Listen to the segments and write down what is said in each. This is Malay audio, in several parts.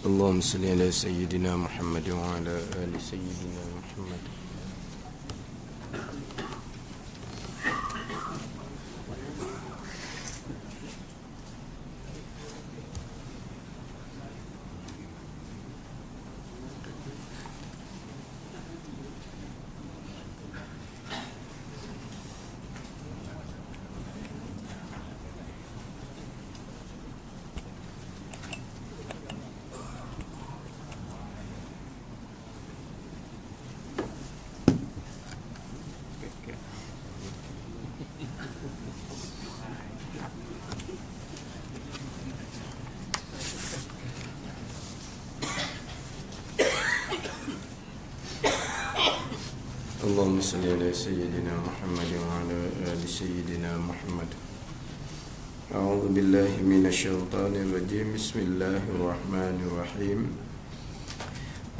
اللهم صل على سيدنا محمد وعلى آل سيدنا محمد. اللهم صل على سيدنا محمد وعلى آل سيدنا محمد. أعوذ بالله من الشيطان الرجيم. بسم الله الرحمن الرحيم.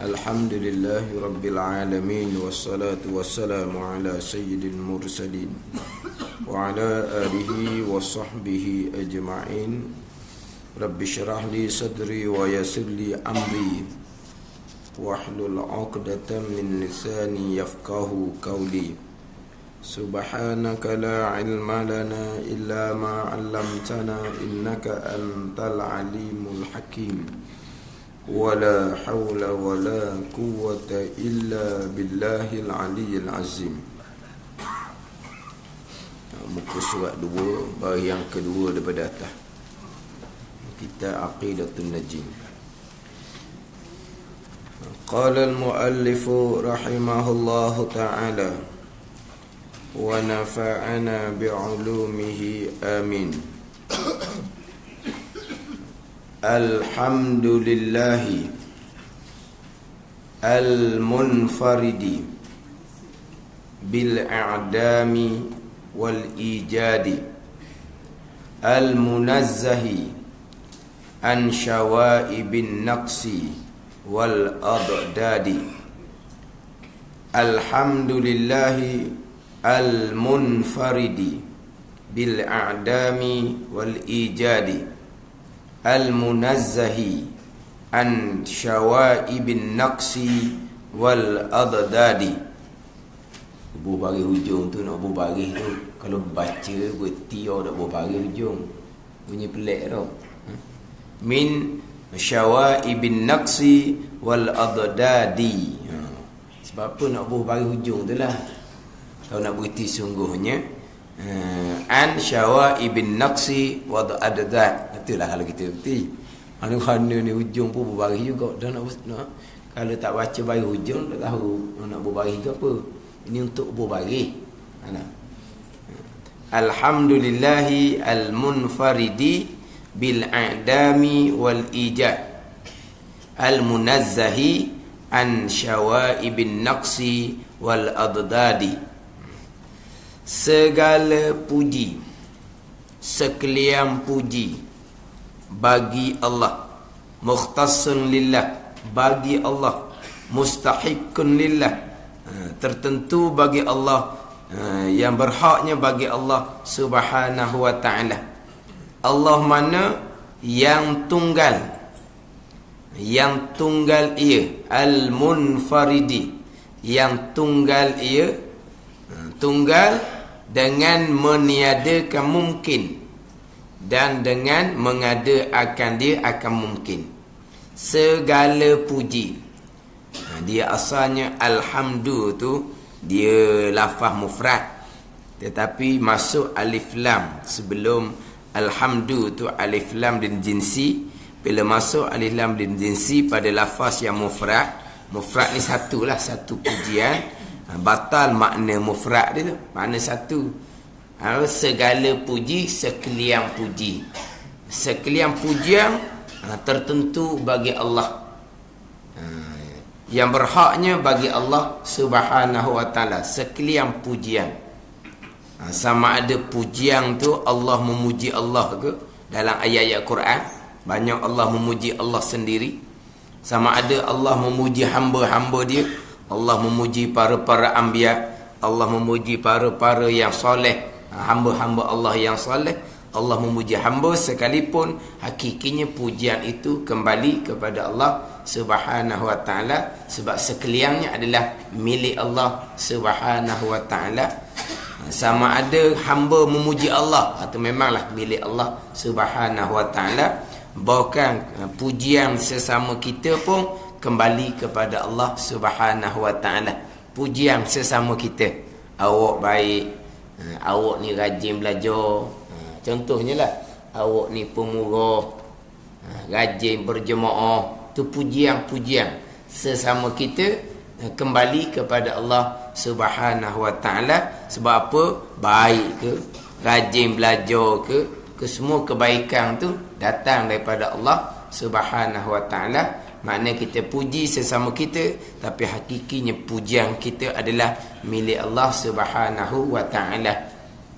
الحمد لله رب العالمين، والصلاة والسلام على سيد المرسلين وعلى آله وصحبه أجمعين. رب اشرح لي صدري ويسر لي أمري واحلل عقدة من لساني يفقه قولي. سبحانك لا علم لنا إلا ما علمتنا إنك أنت العليم الحكيم. ولا حول ولا قوة إلا بالله العلي العظيم. Muka surat 2, baris yang kedua daripada atas, Kitab Aqidatun Najim. قال المؤلف رحمه الله تعالى ونفعنا بعلومه آمين. الحمد لله المنفرد بالإعدام والإيجاد المنزه عن شوائب النقص والأضداد. الحمد لله المنفرد بالأعدام والإيجاد المنزه عن شوائب النقص والأضداد. Buah baris hujung tu, nak buah baris tu, kalau baca berhenti nak buah baris hujung, bunyi pelik tau. Min syawaibin naqsi wal adadadi. Sebab apa nak buh baris hujung tu lah, kalau nak berhenti sungguhnya. An syawaibin naqsi wal adad, itulah kalau kita berhenti. Mana-mana ni hujung pun buh baris juga. Dah nak kalau tak baca baris hujung tak tahu nak buh baris ke apa. Ini untuk buh baris. Alhamdulillahi al-munfaridi bil-a'dami wal-ijad al-munazzahi an syawaibin naqsi wal-adadadi. Segala puji, sekalian puji bagi Allah, mukhtassun lillah, bagi Allah, mustahiqqun lillah, tertentu bagi Allah, yang berhaknya bagi Allah subhanahu wa ta'ala. Allah mana yang tunggal, yang tunggal ia, al-munfaridi, yang tunggal ia, tunggal dengan meniadakan mungkin dan dengan mengadakan dia akan mungkin. Segala puji, dia asalnya alhamdu tu dia lafaz mufrad, tetapi masuk alif lam sebelum alhamdu tu, alif lam din jinsi. Bila masuk alif lam din jinsi pada lafaz yang mufrad, mufrad ni satulah, satu pujian, batal makna mufrad dia tu, makna satu. Segala puji, sekalian puji, sekalian pujian tertentu bagi Allah, yang berhaknya bagi Allah subhanahu wa ta'ala. Sekalian pujian, sama ada pujian tu Allah memuji Allah ke, dalam ayat-ayat Quran banyak Allah memuji Allah sendiri. Sama ada Allah memuji hamba-hamba dia, Allah memuji para-para anbiya, Allah memuji para-para yang soleh, hamba-hamba Allah yang soleh. Allah memuji hamba sekalipun hakikinya pujian itu kembali kepada Allah Subhanahu wa taala, sebab sekaliannya adalah milik Allah Subhanahu wa taala. Sama ada hamba memuji Allah atau memanglah milik Allah Subhanahu wa taala, bahkan pujian sesama kita pun kembali kepada Allah Subhanahu wa taala. Pujian sesama kita, awak baik, awak ni rajin belajar, contohnya lah, awak ni pemurah, rajin berjemaah, tu pujian-pujian sesama kita kembali kepada Allah Subhanahu wa taala. Sebab apa? Baik ke, rajin belajar ke semua kebaikan tu datang daripada Allah Subhanahu wa taala. Maknanya kita puji sesama kita, tapi hakikinya pujian kita adalah milik Allah Subhanahu wa taala.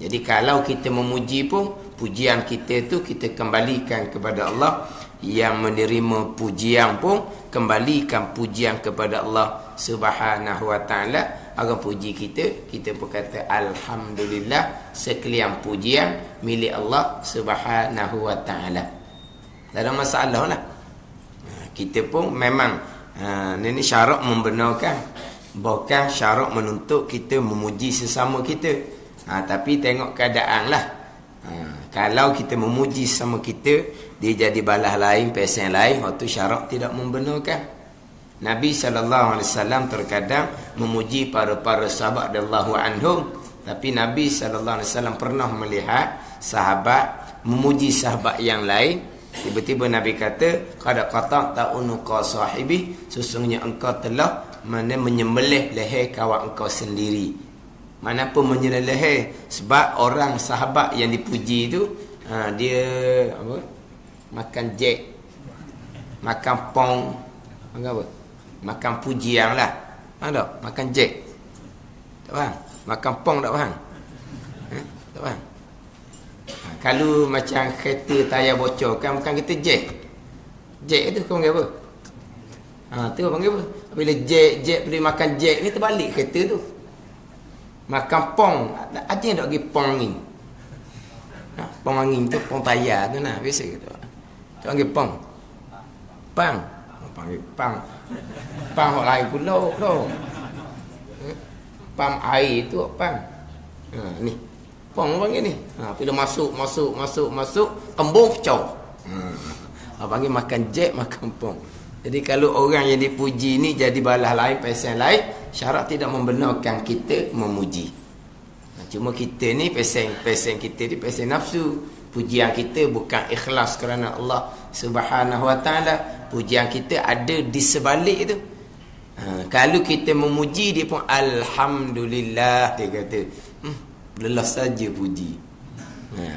Jadi kalau kita memuji pun, pujian kita tu kita kembalikan kepada Allah. Yang menerima pujian pun kembalikan pujian kepada Allah Subhanahu wa taala. Agar puji kita pun kata alhamdulillah, sekalian pujian milik Allah Subhanahu wa taala. Tak ada masalah lah. Kita pun memang ini syarat membenarkan, bukan syarat menuntut kita memuji sesama kita. Tapi tengok keadaan lah. Kalau kita memuji sesama kita, dia jadi balas lain, pesen lain, waktu syarat tidak membenarkan. Nabi SAW terkadang memuji para sahabat radhiyallahu anhum, tapi Nabi SAW pernah melihat sahabat memuji sahabat yang lain. Tiba-tiba Nabi kata, qad qata'ta unuqa sahibi, sesungguhnya engkau telah menyembelih leher kawan engkau sendiri. Manapa menyembelih leher? Sebab orang sahabat yang dipuji itu dia apa? Makan jack, makan pong, apa? Makan pujian lah. Ada makan jack. Tak faham? Makan pong tak faham? Tak faham? Kalau macam kereta tayar bocor kan, bukan kita jack. Jack tu kau panggil apa? Tu panggil apa? Bila jack boleh makan jack ni, terbalik kereta tu. Makan pong, ada yang tak pergi pong angin. Pong angin tu, pong tayar tu nah, biasa gitu. Tu panggil pong. Pang. Panggil pang. Pang hok lain pula tu. Pam air tu pang. Ni. Pong panggil ni. Bila masuk, kembung pecah. Panggil makan jack, makan pong. Jadi kalau orang yang dipuji ni jadi balas lain, pesen lain, syarat tidak membenarkan kita memuji. Cuma kita ni pesen kita ni pesen nafsu. Pujian kita bukan ikhlas kerana Allah Subhanahu wa taala. Pujian kita ada di sebalik itu. Kalau kita memuji, dia pun alhamdulillah, dia kata lelah saja puji.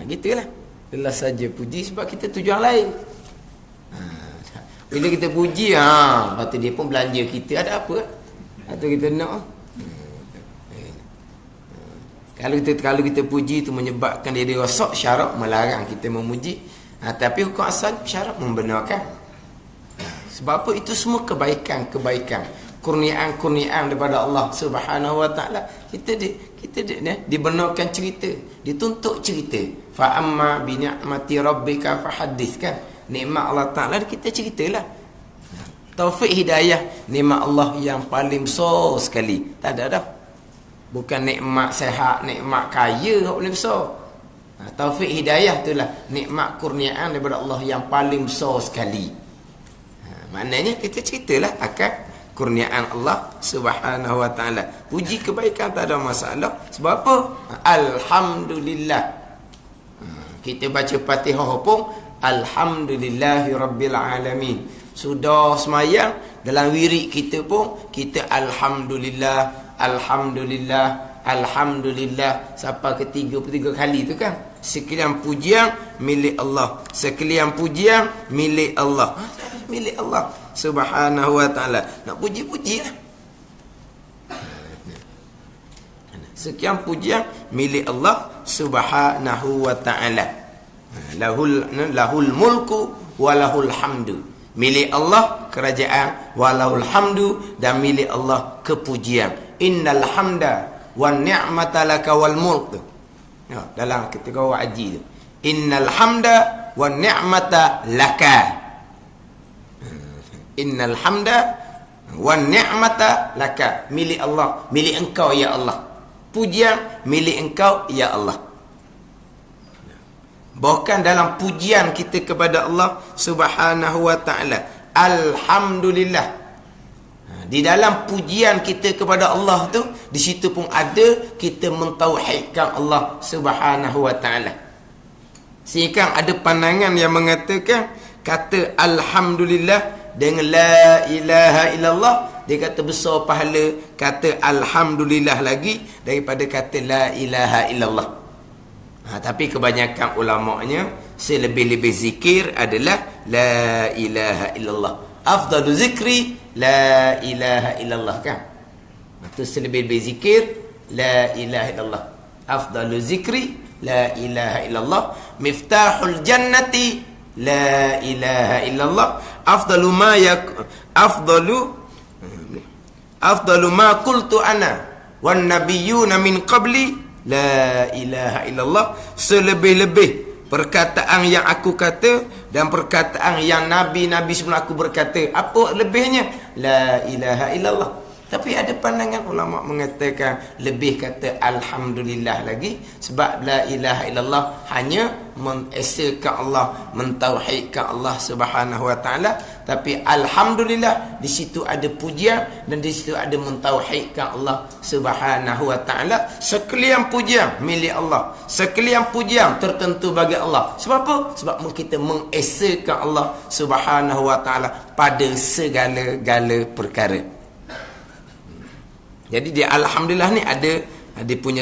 Gitulah. Lelah saja puji sebab kita tujuan lain. Bila kita puji, kata dia pun belanja kita, ada apa? Atau kita nak. Kalau kita puji itu menyebabkan dia rosak, syarat melarang kita memuji. Tapi hukum asal syarat membenarkan. Sebab apa? Itu semua kebaikan, kurniaan daripada Allah Subhanahu wa taala. Kita dibenarkan cerita, dituntut cerita. Fa amma bi ni'mati rabbika fahaddits, kan? Nikmat Allah Taala kita ceritalah. Taufik hidayah, nikmat Allah yang paling besar sekali. Tak ada dah. Bukan nikmat sehat, nikmat kaya yang paling besar. Taufik hidayah itulah nikmat kurniaan daripada Allah yang paling besar sekali. Maknanya kita ceritalah akan kurniaan Allah Subhanahu wa taala. Puji kebaikan tak ada masalah. Sebab apa? Alhamdulillah. Kita baca Fatihah pun alhamdulillahi rabbil alamin. Sudah semayang, dalam wirid kita pun kita alhamdulillah sampai ketiga kali tu kan. Sekalian pujian milik Allah, sekalian pujian milik Allah, milik Allah Subhanahu wa taala. Nak puji lah. Sekian pujian milik Allah Subhanahu wa taala. Lahul mulku wa lahul hamdu. Milik Allah kerajaan, walahul hamdu, dan milik Allah kepujian. Innal hamda wan ni'mata laka wal mulk. Dalam ketika haji tu, Innal hamda wan ni'mata laka. Innal hamda wan ni'mata laka. Milik Allah, milik engkau ya Allah. Pujian milik engkau ya Allah. Bahkan dalam pujian kita kepada Allah Subhanahu wa ta'ala, alhamdulillah. Di dalam pujian kita kepada Allah tu, di situ pun ada kita mentauhidkan Allah Subhanahu wa ta'ala. Sehingga ada pandangan yang mengatakan kata alhamdulillah dengan la ilaha illallah, dia kata besar pahala kata alhamdulillah lagi daripada kata la ilaha illallah. Tapi kebanyakan ulama'nya selebih-lebih zikir adalah la ilaha illallah. Afdalu zikri la ilaha illallah, kan? Itu selebih-lebih zikir la ilaha illallah. Afdalu zikri la ilaha illallah. Miftahul jannati la ilaha illallah. Afdalu ma qultu ana wan nabiyyuna min qabli la ilaha illallah. Selebih-lebih perkataan yang aku kata dan perkataan yang nabi-nabi sebelum aku berkata. Apa lebihnya? La ilaha illallah. Tapi ada pandangan ulama mengatakan lebih kata alhamdulillah lagi, sebab la ilaha illallah hanya mengesakan Allah, mentauhidkan Allah Subhanahu wa taala. Tapi alhamdulillah di situ ada pujian dan di situ ada mentauhidkan Allah Subhanahu wa taala. Sekalian pujian milik Allah, sekalian pujian tertentu bagi Allah. Sebab apa? Sebab kita mengesakan Allah Subhanahu wa taala pada segala-gala perkara. Jadi dia alhamdulillah ni ada punya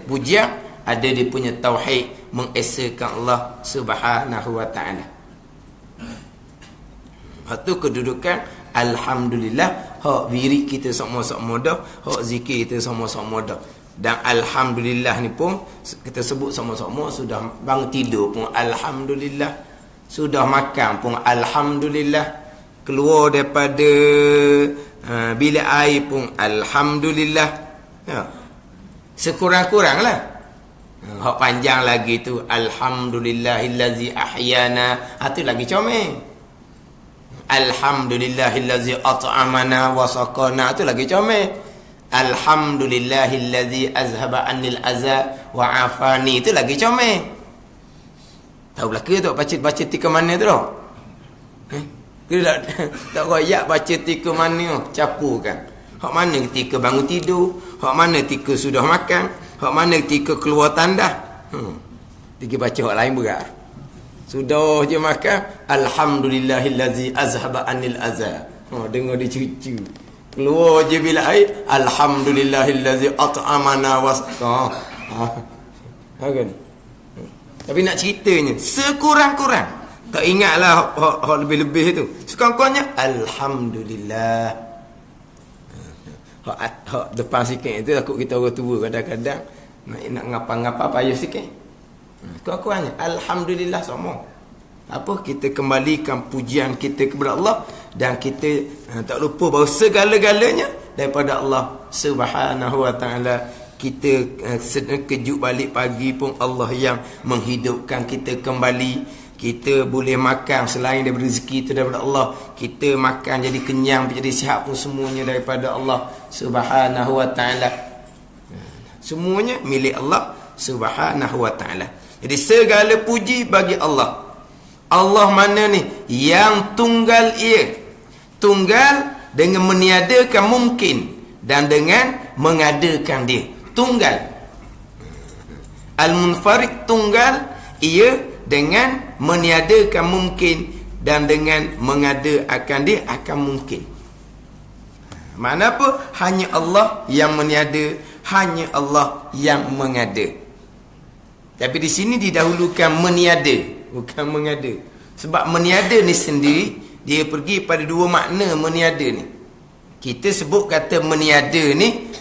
pujian, ada dia punya tauhid, mengesakan Allah Subhanahu wa taala. Itu kedudukan alhamdulillah. Hak wirid kita sama-sama dah, hak zikir kita sama-sama dah. Dan alhamdulillah ni pun kita sebut sama-sama. Sudah bangun tidur pun alhamdulillah, sudah makan pun alhamdulillah, keluar daripada bilik air pun alhamdulillah. Ya. Sekurang-kuranglah. Hak panjang lagi tu alhamdulillahillazi ahyana. Itu lagi comel. Alhamdulillahillazi at'amana wa saqana. Itu lagi comel. Alhamdulillahillazi azhaba anil aza wa afani. Itu lagi comel. Tahu belaka tu baca tika mana tu dah? Tak royak baca tika mana, capu kan. Hak mana ketika bangun tidur, hak mana ketika sudah makan, hak mana ketika keluar tandas. Tiga baca hak lain berat. Sudah je makan, alhamdulillahillazi azhaba anil aza. Dengar dia cucu. Keluar je bila air, alhamdulillahillazi at'amana wasqa. Kan. Tapi nak ceritanya sekurang-kurang, tak ingatlah hak lebih-lebih tu. Sekurang-kurangnya alhamdulillah. Hak depan sikit itu takut kita orang tua kadang-kadang nak ngapa-ngapa payah sikit. Sekurang-kurangnya alhamdulillah semua. Apa kita kembalikan pujian kita kepada Allah dan kita tak lupa bahawa segala-galanya daripada Allah Subhanahu wa taala. Kita kejut balik pagi pun Allah yang menghidupkan kita kembali. Kita boleh makan selain daripada rezeki itu daripada Allah. Kita makan jadi kenyang, jadi sihat pun semuanya daripada Allah Subhanahu wa taala. Semuanya milik Allah Subhanahu wa taala. Jadi segala puji bagi Allah. Allah mana ni? Yang tunggal ia. Tunggal dengan meniadakan mungkin dan dengan mengadakan dia. Tunggal. Al-munfarid tunggal ia dengan meniadakan mungkin dan dengan mengadakan dia akan mungkin. Mana apa? Hanya Allah yang meniada, hanya Allah yang mengada. Tapi di sini didahulukan meniada, bukan mengada. Sebab meniada ni sendiri dia pergi pada dua makna meniada ni. Kita sebut kata meniada ni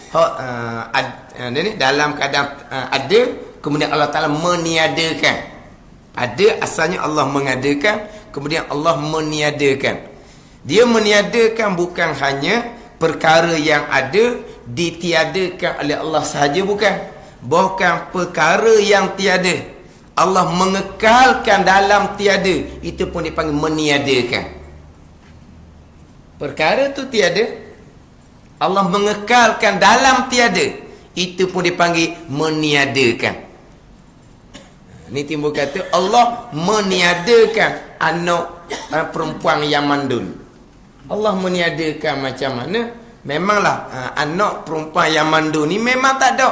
dalam keadaan ada, kemudian Allah Taala meniadakan. Ada asalnya Allah mengadakan, kemudian Allah meniadakan. Dia meniadakan bukan hanya perkara yang ada ditiadakan oleh Allah sahaja, bukan. Bahkan perkara yang tiada Allah mengekalkan dalam tiada, itu pun dipanggil meniadakan. Perkara tu tiada, Allah mengekalkan dalam tiada, itu pun dipanggil meniadakan. Ini timbul kata Allah meniadakan anak perempuan yang mandul. Allah meniadakan macam mana? Memanglah anak perempuan yang mandul ni memang tak ada.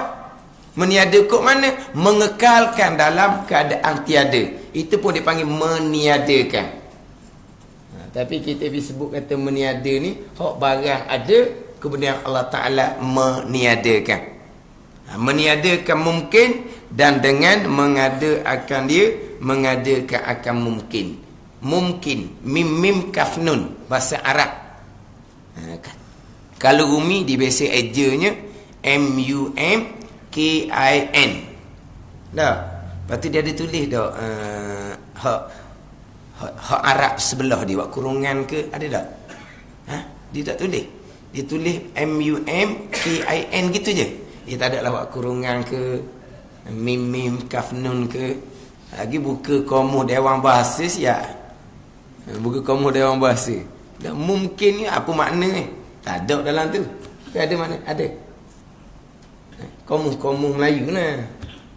Meniada kok mana? Mengekalkan dalam keadaan tiada. Itu pun dipanggil meniadakan. Tapi kita disebut kata meniada ni, hak barang ada, kemudian Allah Ta'ala meniadakan. Meniadakan mungkin, dan dengan mengada akan dia, mengadakan akan mungkin. Mungkin. Mim kaf nun. Bahasa Arab. Kalau Umi di bahasa ejanya MUMKIN. Dah. Lepas tu dia ada tulis dah hak Arab sebelah dia buat kurungan ke, ada tak? Dia tak tulis. Dia tulis MUMKIN gitu je. Dia tak ada lah buat kurungan ke, mim kaf nun ke. Lagi buka kamus Dewan Bahasa siap. Buka kamus Dewan Bahasa. Dan mungkin ni apa makna ni? Tak ada dalam tu. Ada mana? Ada. Kamus Melayu lah.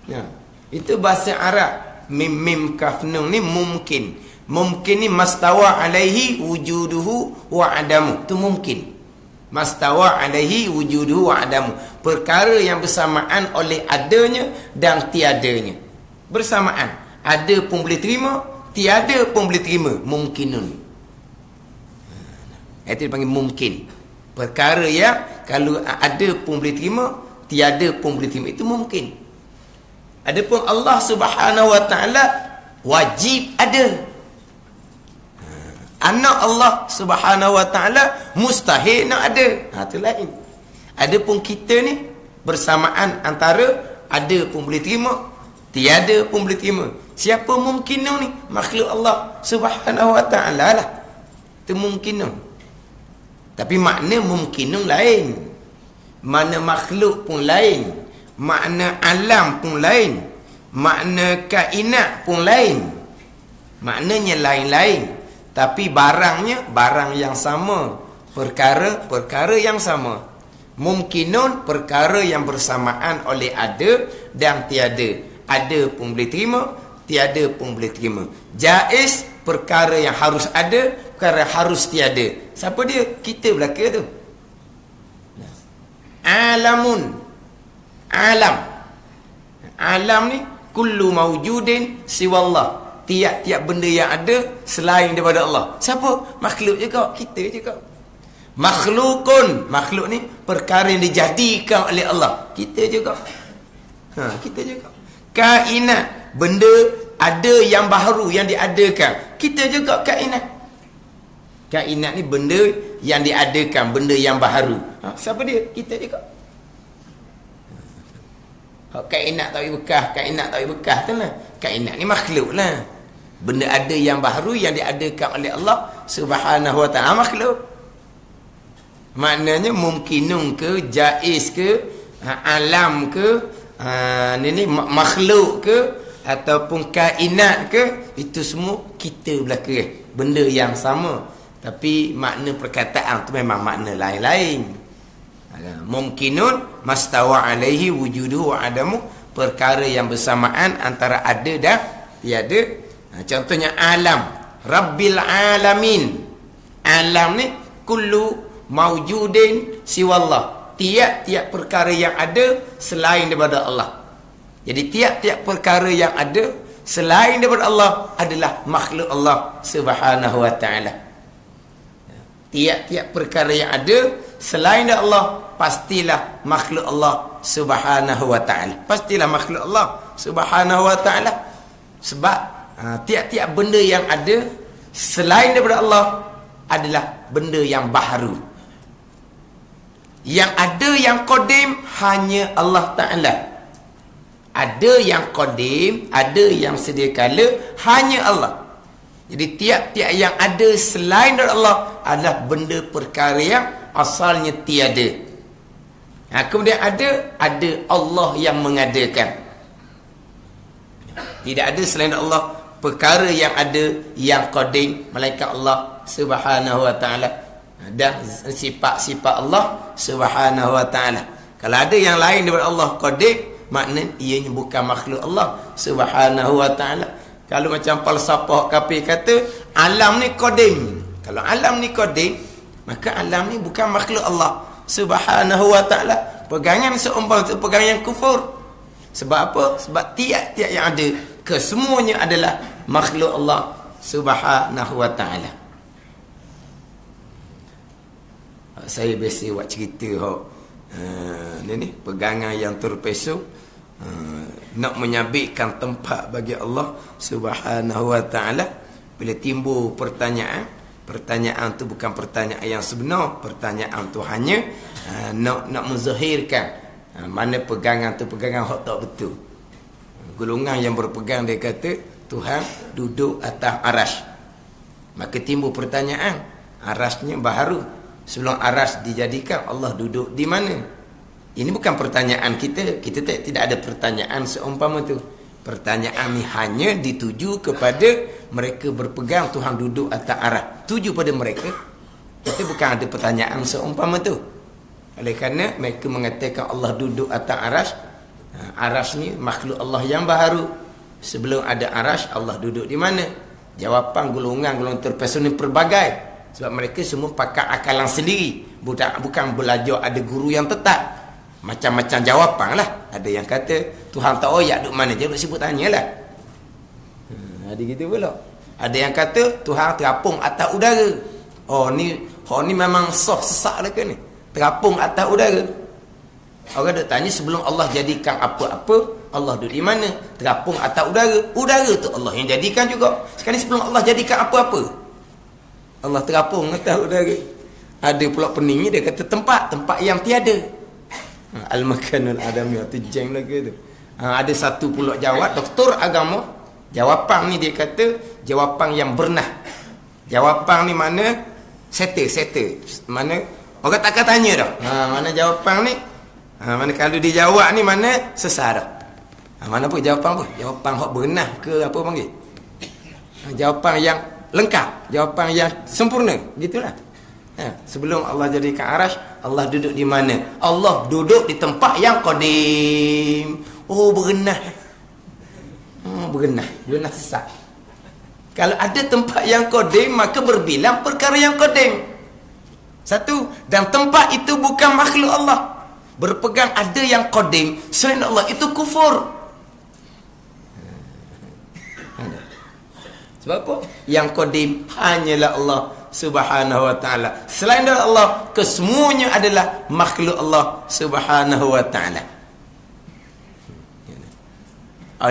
Ya. Itu bahasa Arab. Mim kaf nun ni mungkin. Mungkin ni mastawa alaihi wujuduhu wa adamu. Itu mungkin. Mastawa alaihi wujuduhu wa adamu. Perkara yang bersamaan oleh adanya dan tiadanya. Bersamaan. Ada pun boleh terima, tiada pun boleh terima. Mungkinun. Itu dipanggil mungkin. Perkara yang kalau ada pun boleh terima, tiada pun boleh terima. Itu mungkin. Adapun Allah Subhanahu Wa Ta'ala wajib ada. Anak Allah Subhanahu Wa Ta'ala mustahil nak ada. Itu lain. Adapun kita ni bersamaan antara ada pun boleh terima, tiada pun boleh terima. Siapa mungkinun ni? Makhluk Allah Subhanahu Wa Ta'ala lah. Itu mungkinun. Tapi makna mungkinun lain. Makna makhluk pun lain. Makna alam pun lain. Makna kainat pun lain. Maknanya lain-lain. Tapi barangnya barang yang sama. Perkara yang sama. Mungkinun perkara yang bersamaan oleh ada dan tiada. Ada pun boleh terima, tiada pun boleh terima. Jaiz perkara yang harus ada, perkara harus tiada. Siapa dia? Kita belaka tu. Alamun. Alam ni kullu mawjudin siwallah. Tiap-tiap benda yang ada selain daripada Allah. Siapa? Makhluk juga. Kita juga. Makhlukun. Makhluk ni perkara yang dijadikan oleh Allah. Kita juga. Kita juga. Kainat. Benda ada yang baharu yang diadakan. Kita juga kainat. Kainat ni benda yang diadakan. Benda yang baharu. Siapa dia? Kita juga. Kainat tak bekas. Kainat tak bekas tu lah. Kainat ni makhluk lah. Benda ada yang baharu yang diadakan oleh Allah Subhanahu Wa Ta'ala. Makhluk. Maknanya mungkinun ke, jaiz ke, alam ke, ni makhluk ke, ataupun kainat ke, itu semua kita belaka. Benda yang sama. Tapi makna perkataan tu memang makna lain-lain. Mungkinun mastawa alaihi wujuduhu wa adamu. Perkara yang bersamaan antara ada dan tiada. Contohnya alam. Rabbil alamin. Alam ni kullu mawjudin siwallah. Tiap-tiap perkara yang ada selain daripada Allah. Jadi tiap-tiap perkara yang ada selain daripada Allah adalah makhluk Allah Subhanahu Wa Ta'ala. Tiap-tiap perkara yang ada selain daripada Allah pastilah makhluk Allah Subhanahu Wa Ta'ala. Pastilah makhluk Allah Subhanahu Wa Ta'ala. Sebab tiap-tiap benda yang ada selain daripada Allah adalah benda yang baharu. Yang ada yang qadim hanya Allah Ta'ala. Ada yang qadim, ada yang sedia kala, hanya Allah. Jadi tiap-tiap yang ada selain daripada Allah adalah benda perkara yang asalnya tiada. Kemudian ada Allah yang mengadakan. Tidak ada selain Allah perkara yang ada yang qadim melainkan Allah Subhanahu wa taala dan sifat-sifat Allah Subhanahu wa taala. Kalau ada yang lain daripada Allah qadim, maknanya ianya bukan makhluk Allah Subhanahu wa taala. Kalau macam falsafah kafir kata alam ni qadim. Kalau alam ni qadim, maka alam ni bukan makhluk Allah Subhanahu wa taala. Pegangan seumpama itu pegangan yang kufur. Sebab apa? Sebab tiap-tiap yang ada kesemuanya adalah makhluk Allah Subhanahu wa taala. Saya biasa buat cerita ni pegangan yang terpeso, nak menyabitkan tempat bagi Allah Subhanahu wa taala. Bila timbul pertanyaan tu bukan pertanyaan yang sebenar, pertanyaan tu hanya nak menzahirkan mana pegangan tu pegangan hak tak betul. Golongan yang berpegang dia kata Tuhan duduk atas arasy. Maka timbul pertanyaan, arasnya baharu. Sebelum aras dijadikan, Allah duduk di mana? Ini bukan pertanyaan kita. Kita tidak ada pertanyaan seumpama tu. Pertanyaan ni hanya dituju kepada mereka berpegang Tuhan duduk atas aras. Tuju pada mereka. Kita bukan ada pertanyaan seumpama tu. Oleh kerana mereka mengatakan Allah duduk atas aras. Aras ni makhluk Allah yang baharu. Sebelum ada aras, Allah duduk di mana? Jawapan golongan terpeso ni pelbagai. Sebab mereka semua pakai akalan sendiri. Bukan belajar ada guru yang tetap. Macam-macam jawapan lah. Ada yang kata Tuhan tak oyak duduk mana je, duduk sibuk tanya lah. Ada gitu pula. Ada yang kata Tuhan terapung atas udara. Ni memang soh sesak lah ke ni. Terapung atas udara. Orang duk tanya sebelum Allah jadikan apa-apa, Allah duduk di mana? Terapung atas udara. Udara tu Allah yang jadikan juga. Sekarang sebelum Allah jadikan apa-apa, Allah terapung atas udara. Ada pula peningnya dia kata tempat yang tiada. Al-makanul adami atau jeng lagi tu. Ada satu pula jawab doktor agama. Jawapan ni dia kata jawapan yang bernah. Jawapan ni mana settle. Mana orang takkan tanya dah. Mana jawapan ni? Mana kalau dijawab ni mana sesat dah. Mana pun jawapan apa? Jawapan hak bernah ke apa panggil? Jawapan yang lengkap, jawapan yang sempurna, gitulah. Sebelum Allah jadikan arasy, Allah duduk di mana? Allah duduk di tempat yang qadim. Berenah. Berenah sesat. Kalau ada tempat yang qadim, maka berbilang perkara yang qadim. Satu, dan tempat itu bukan makhluk Allah. Berpegang ada yang qadim selain Allah itu kufur. Sebab apa? Yang qadim hanyalah Allah Subhanahu wa taala. Selain dari Allah, kesemuanya adalah makhluk Allah Subhanahu wa taala.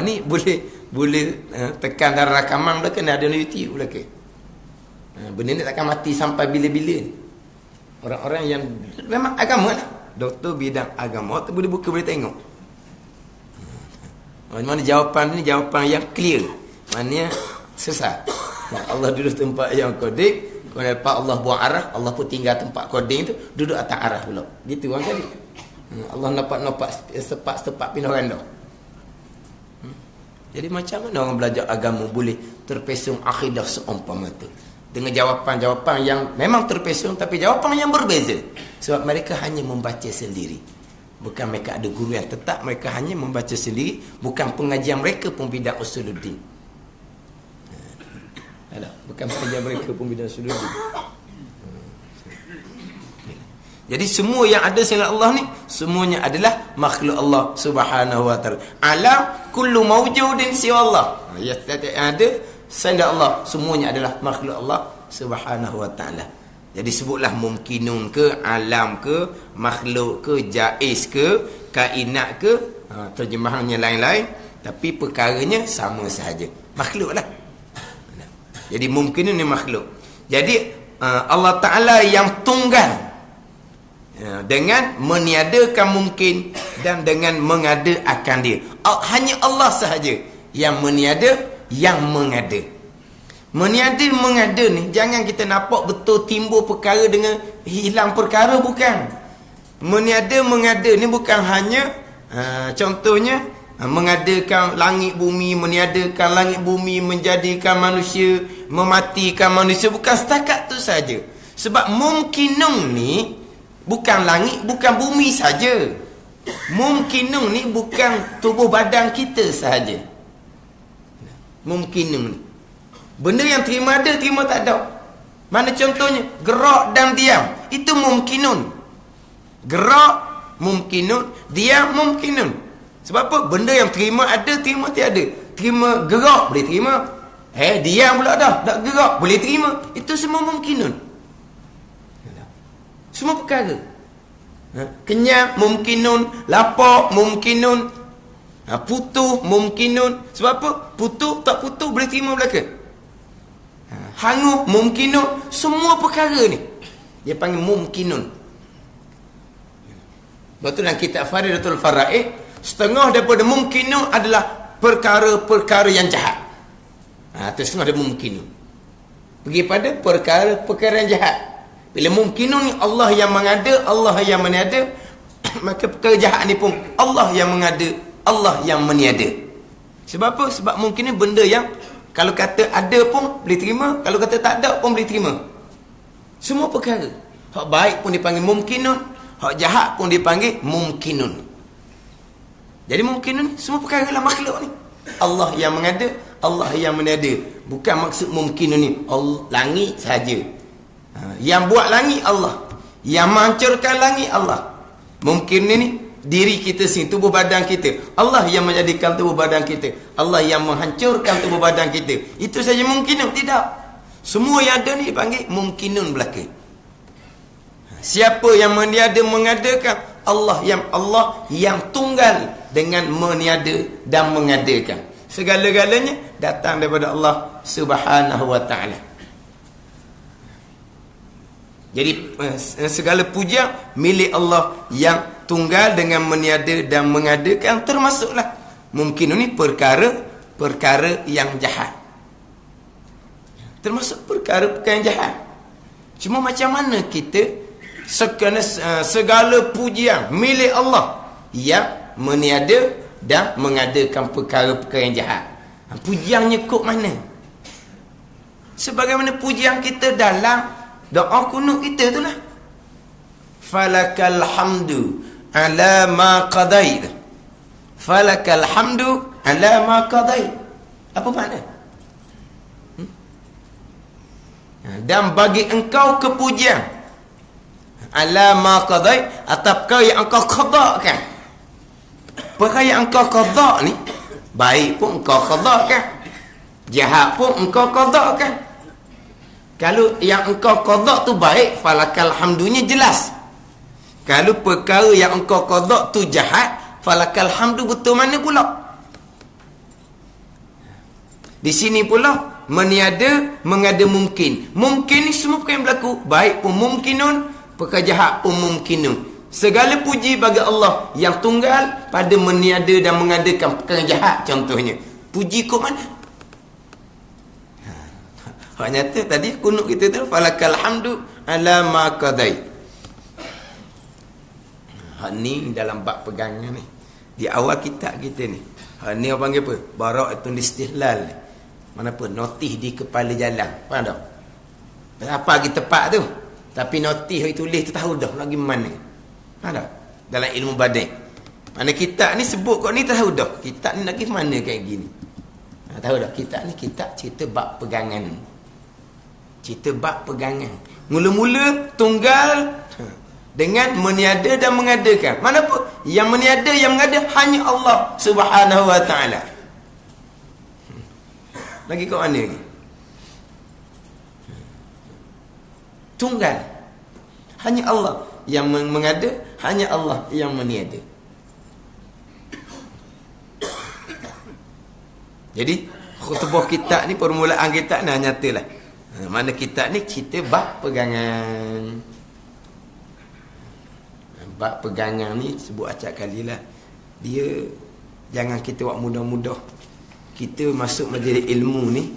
Ni boleh tekan dalam rakaman dah kena ada di YouTube dah ke. Benda ni takkan mati sampai bila-bila. Orang-orang yang memang agama lah. Doktor bidang agama tu boleh buka boleh tengok. Mana jawapan ni jawapan yang clear. Maknanya sesat. Allah duduk tempat yang qadim, kemudian lepas Allah buang arah, Allah pun tinggal tempat qadim tu, duduk atas arah pula. Gitu orang kali. Allah nampak sepak pindah randa. Jadi macam mana orang belajar agama boleh terpesong akidah seumpama tu? Dengan jawapan-jawapan yang memang terpesong tapi jawapan yang berbeza. Sebab mereka hanya membaca sendiri. Bukan mereka ada guru yang tetap, mereka hanya membaca sendiri. Bukan pengajian mereka pun bidang usuluddin. Bukan pengajian mereka pun bidang usuluddin. Jadi semua yang ada selain Allah ni, semuanya adalah makhluk Allah Subhanahu wa taala. Alam kullu mawjudin siwa Allah. Ya, ada selain Allah, semuanya adalah makhluk Allah Subhanahu wa taala. Jadi sebutlah mumkinun ke, alam ke, makhluk ke, jaiz ke, kainat ke, terjemahannya lain-lain, tapi perkaranya sama sahaja. Makhluk lah. Jadi mumkinun ni makhluk. Jadi Allah Ta'ala yang tunggal dengan meniadakan mungkin dan dengan mengada akan dia. Hanya Allah sahaja yang meniada, yang mengada. Meniada mengada ni jangan kita nampak betul timbul perkara dengan hilang perkara, bukan. Meniada mengada ni bukan hanya contohnya Mengadakan langit bumi, meniadakan langit bumi, menjadikan manusia, mematikan manusia. Bukan setakat tu saja. Sebab mumkinun ni bukan langit, bukan bumi saja. Mumkinun ni bukan tubuh badan kita sahaja. Mumkinun ni benda yang terima ada, terima tak ada. Mana contohnya? Gerak dan diam. Itu mumkinun. Gerak mumkinun, diam mumkinun. Sebab apa? Benda yang terima ada, terima tiada. Terima gerak boleh terima. Diam pula dah, tak gerak boleh terima. Itu semua mumkinun. Semua perkara. Kenyang mumkinun, lapar mumkinun, putus mumkinun. Sebab apa? Putus tak putus boleh terima belaka. Hangus mumkinun. Semua perkara ni dia panggil mumkinun. Sebab tu dalam kitab Faridatul Faraid, setengah daripada mumkinun adalah perkara-perkara yang jahat. Itu setengah daripada mumkinun. Pergi pada perkara-perkara yang jahat. Bila mumkinun ni Allah yang mengada, Allah yang meniada, maka perkara jahat ni pun Allah yang mengada, Allah yang meniada. Sebab apa? Sebab mungkin ni benda yang kalau kata ada pun boleh terima, kalau kata tak ada pun boleh terima. Semua perkara. Hak baik pun dipanggil mumkinun, hak jahat pun dipanggil mumkinun. Jadi mumkinun semua perkara lah makhluk ni. Allah yang mengada, Allah yang meniada. Bukan maksud mumkinun ni Allah, langit saja. Yang buat langit Allah, yang menghancurkan langit Allah. Mungkin ni diri kita sini, tubuh badan kita, Allah yang menjadikan tubuh badan kita, Allah yang menghancurkan tubuh badan kita. Itu saja mungkinun? Tidak. Semua yang ada ni dipanggil mumkinun belaka. Siapa yang meniada mengadakan? Allah yang tunggal dengan meniada dan mengadakan. Segala-galanya datang daripada Allah Subhanahu wa ta'ala. Jadi segala pujian milik Allah yang tunggal dengan meniada dan mengadakan, termasuklah mungkin ini perkara yang jahat. Termasuk perkara-perkara yang jahat. Cuma macam mana kita segala pujian milik Allah yang meniada dan mengadakan perkara-perkara yang jahat. Pujiannya kok mana? Sebagaimana pujian kita dalam doa kunut kita tu lah. Falakal hamdu ala ma qadait. Falakal hamdu ala ma qadait. Apa makna? Dan bagi engkau kepujian ala ma qadait, atas perkara yang engkau qadakan. Perkara yang engkau qada ni, baik pun engkau qadakan, jahat pun engkau qadakan. Kalau yang engkau qada tu baik, falakal hamdunya jelas. Kalau perkara yang engkau qada tu jahat, falakal hamdu betul mana pula? Di sini pula meniada mengada mungkin. Mungkin ni semua perkara yang berlaku, baik pun mungkinun, perkara jahat pun mungkinun. Segala puji bagi Allah yang tunggal pada meniada dan mengadakan perkara jahat. Contohnya, puji kau mana? Hak nyata tadi kunut kita tu falakal hamdu ala ma qadai. Hak ni dalam bab pegangan ni, di awal kitab kita ni. Hak ni orang panggil apa? Bara'atun istihlal. Mana apa? Notis di kepala jalan. Faham tak? Apa lagi tepat tu? Tapi notis yang tulis tu tahu dah lagi mana. Faham tak? Dalam ilmu badai. Mana kitab ni sebut kau ni tahu dah. Kitab ni lagi mana kayak gini. Tahu dah kitab ni kitab cerita bab pegangan. Cerita bab pegangan. Mula-mula tunggal dengan meniada dan mengadakan. Mana pun yang meniada, yang mengada hanya Allah Subhanahu wa ta'ala. Lagi kat mana ni? Tunggal. Hanya Allah yang mengada, hanya Allah yang meniada. Jadi khutbah kitab ni, permulaan kitab ni nyatalah. Mana kitab ni cerita bab pegangan. Bab pegangan ni sebut acak kali lah. Dia jangan kita buat mudah-mudah. Kita masuk majlis ilmu ni,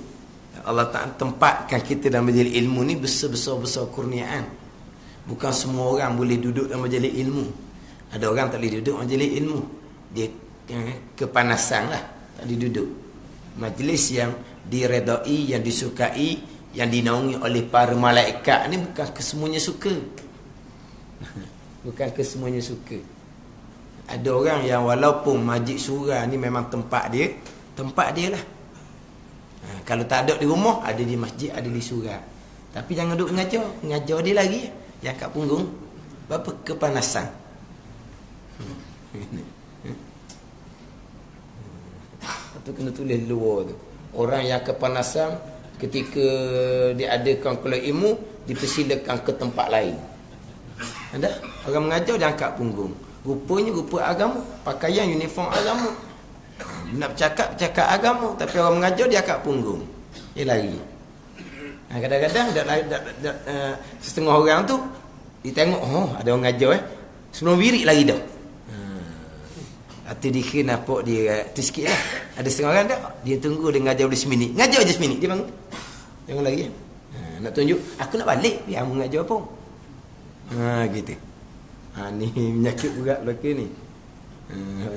Allah Ta'ala tempatkan kita dalam majlis ilmu ni besar-besar kurniaan. Bukan semua orang boleh duduk dalam majlis ilmu. Ada orang tak boleh duduk majlis ilmu. Dia kepanasan lah. Tak duduk. Majlis yang diredai, yang disukai, yang dinaungi oleh para malaikat ni bukan kesemuanya suka. Bukan kesemuanya suka. Ada orang yang walaupun majlis surah ni memang tempat dia lah. Kalau tak ada di rumah, ada di masjid, ada di surah. Tapi jangan duduk mengajar dia lagi yang kat punggung. Berapa kepanasan. Itu kena tulis luar tu. Orang yang kepanasan ketika diadakan kuliah ilmu dipersilakan ke tempat lain. Ada orang mengajar dia angkat punggung. Rupanya rupa agama, pakaian uniform agama. Nak bercakap agama, tapi orang mengajar dia angkat punggung. Dia lari. Kadang-kadang setengah orang tu ditengok, ada orang mengajar sebelum wirid lagi dah. Atau dia kena nampak dia tu sikit lah. Ada setengah orang tak, dia tunggu dia mengajar boleh seminit. Ngajar je seminit, dia bangun. Jangan lagi. Nak tunjuk, aku nak balik, biar mengajar apa. Gitu. Ni penyakit berat belaka ni.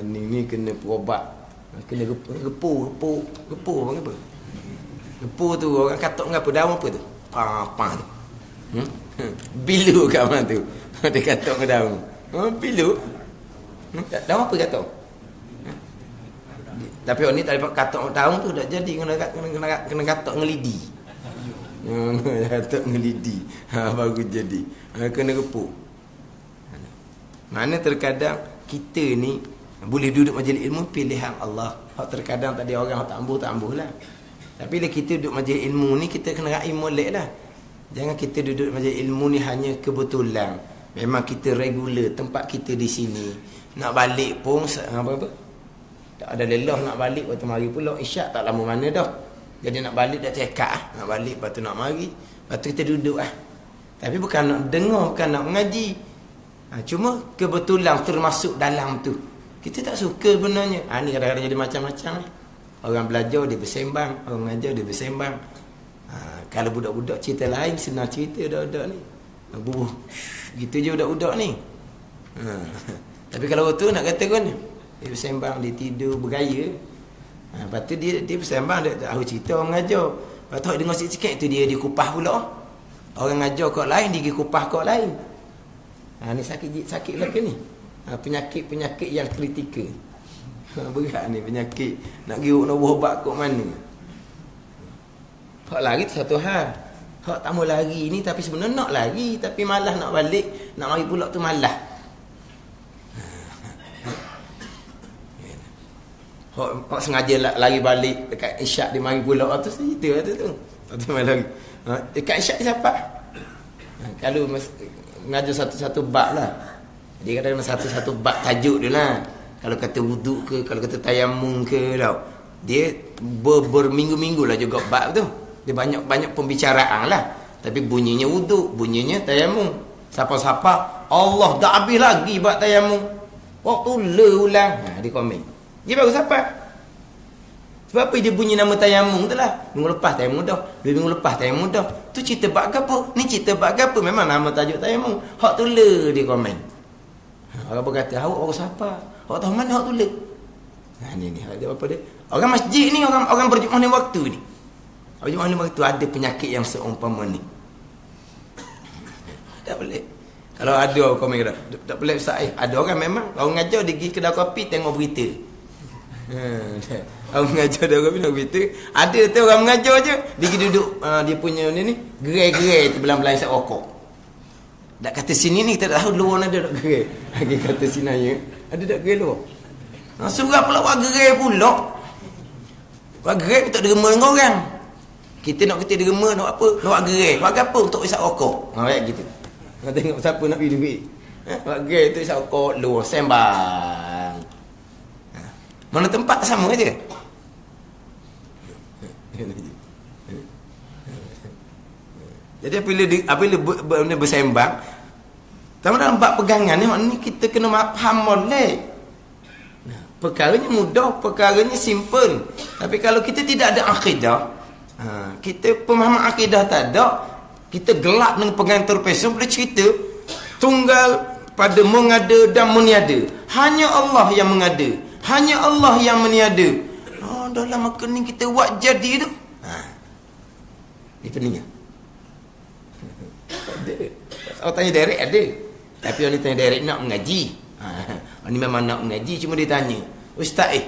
Ni kena berubat. Kena gepu apa? Gepu tu orang katok ngapa daun apa tu? Pah tu. Bilu kat mana tu? Dia katok ke daun. Bilu. Daun apa katok? Tapi orang ni tak dapat katok daun tu dah jadi kena katok ngelidi. Katok ngelidi. Baru jadi. Kena gepu. Mana terkadang kita ni boleh duduk majlis ilmu pilihan Allah. Terkadang tadi orang tak ambuh lah. Tapi bila kita duduk majlis ilmu ni, kita kena raih molek lah. Jangan kita duduk majlis ilmu ni hanya kebetulan. Memang kita regular tempat kita di sini. Nak balik pun apa? Tak ada lelah nak balik waktu mari pula isyak tak lama mana dah. Jadi nak balik dah cekak nak balik lepas tu nak mari. Lepas tu kita duduk Tapi bukan nak dengar, bukan nak mengaji. Cuma kebetulan termasuk dalam tu. Kita tak suka sebenarnya. Ni kadang-kadang jadi macam-macam. Orang belajar dia bersembang, orang mengajar dia bersembang. Kalau budak-budak cerita lain, senang cerita budak-budak ni. Gitu je budak-budak ni. Tapi kalau waktu nak kata kan, dia bersembang, dia tidur, bergaya. Lepas tu dia bersembang, dia tahu cerita orang mengajar. Lepas tu dia dengar sikit-sikit, tu dia kupah pula. Orang mengajar kot lain, dia kupah kot lain. Ni sakit lah ke ni? Penyakit-penyakit yang kritikal. Berat ni penyakit. Nak nak berubat kot mana? Hak lari tu satu hal. Hak tak mau lari ni tapi sebenarnya nak lari tapi malas nak balik, nak mari pula tu malas. Hak sengaja lari balik dekat isyak dia mari pula tu cerita tu. Tu malas lari. Dekat isyak siapa? Kalau mengajar satu-satu bab lah. Dia kadang-kadang satu-satu bab tajuk dia lah. Kalau kata wuduk ke, kalau kata tayamum ke tau. Dia berminggu-minggu lah juga bab tu. Dia banyak pembicaraan lah. Tapi bunyinya wuduk, bunyinya tayamum. Siapa-siapa Allah dah habis lagi bab tayamum. Waktu ulang. Dia komen. Dia baru siapa? Sebab apa dia bunyi nama tayamum tu lah. Minggu lepas tayamum dah. 2 minggu lepas tayamum dah. Tu cerita bab apa? Ni cerita bab apa? Memang nama tajuk tayamum. Hak tula dia komen. Orang berkata, awak baru siapa? Awak tahu mana awak tulis? Ni ada apa dia? Orang masjid ni, orang berjumah ni waktu ni. Berjumah ni waktu ada penyakit yang seumpama ni. Tak boleh. Kalau ada komen kata, tak boleh Ustaz. Ada orang memang, orang ngajar dia pergi kedai kopi tengok berita. Orang mengajar dia orang nak berita. Ada tu orang mengajar je, dia pergi duduk dia punya ni gerai-gerai tu belang-belang isap rokok. Tak kata sini ni kita tak tahu luar ada tak gerai. Lagi kata sinanya ada tak gerai luar. Surah pula buat gerai pula. Buat gerai untuk derma dengan orang. Kita nak kita derma nak apa? Nak buat gerai. Buat apa untuk isap rokok? Kayak gitu. Nak tengok siapa nak beli duit. Buat gerai untuk isap rokok luar sembang. Mana tempat sama aja. Jadi apabila bersembang, dalam bab pegangan ni kita kena faham molek. Perkaranya mudah, perkaranya simple. Tapi kalau kita tidak ada akidah, kita pemahaman akidah tak ada, kita gelap dengan pegangan terpesong boleh cerita tunggal pada mengada dan meniada. Hanya Allah yang mengada, Hanya Allah yang meniada. Dalam rekening kita buat jadi tu. Ni peningnya. Ada. Orang tanya direct ada. Tapi orang tanya direct nak mengaji. Orang ni memang nak mengaji, cuma dia tanya, Ustaz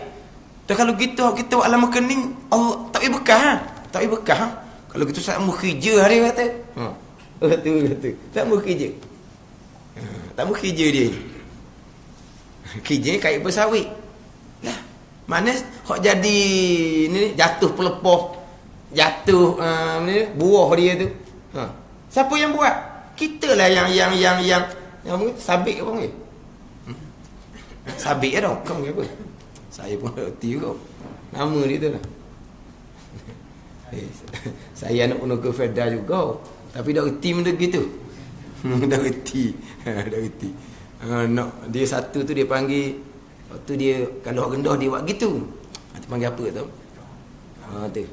dah kalau gitu kita buat alam rekening Allah tak payah bekah. Tak payah bekah. Kalau gitu saya mau kerja hari kata. Kata. Tak mau kerja. Tak mau kerja dia. Kerja kait bersawit. Lah, mana hok jadi ni jatuh pelepoh. Jatuh buah dia tu. Siapa yang buat? Kita lah yang sabik apa panggil? Sabik dah. Kau panggil apa? Saya pun tak reti juga. Nama dia tu lah. Saya nak guna ke Feda juga. Tapi dah reti benda gitu. Dah reti. Dia satu tu dia panggil. Waktu dia, kalau orang rendah dia buat gitu. Dia panggil apa tu? Tu.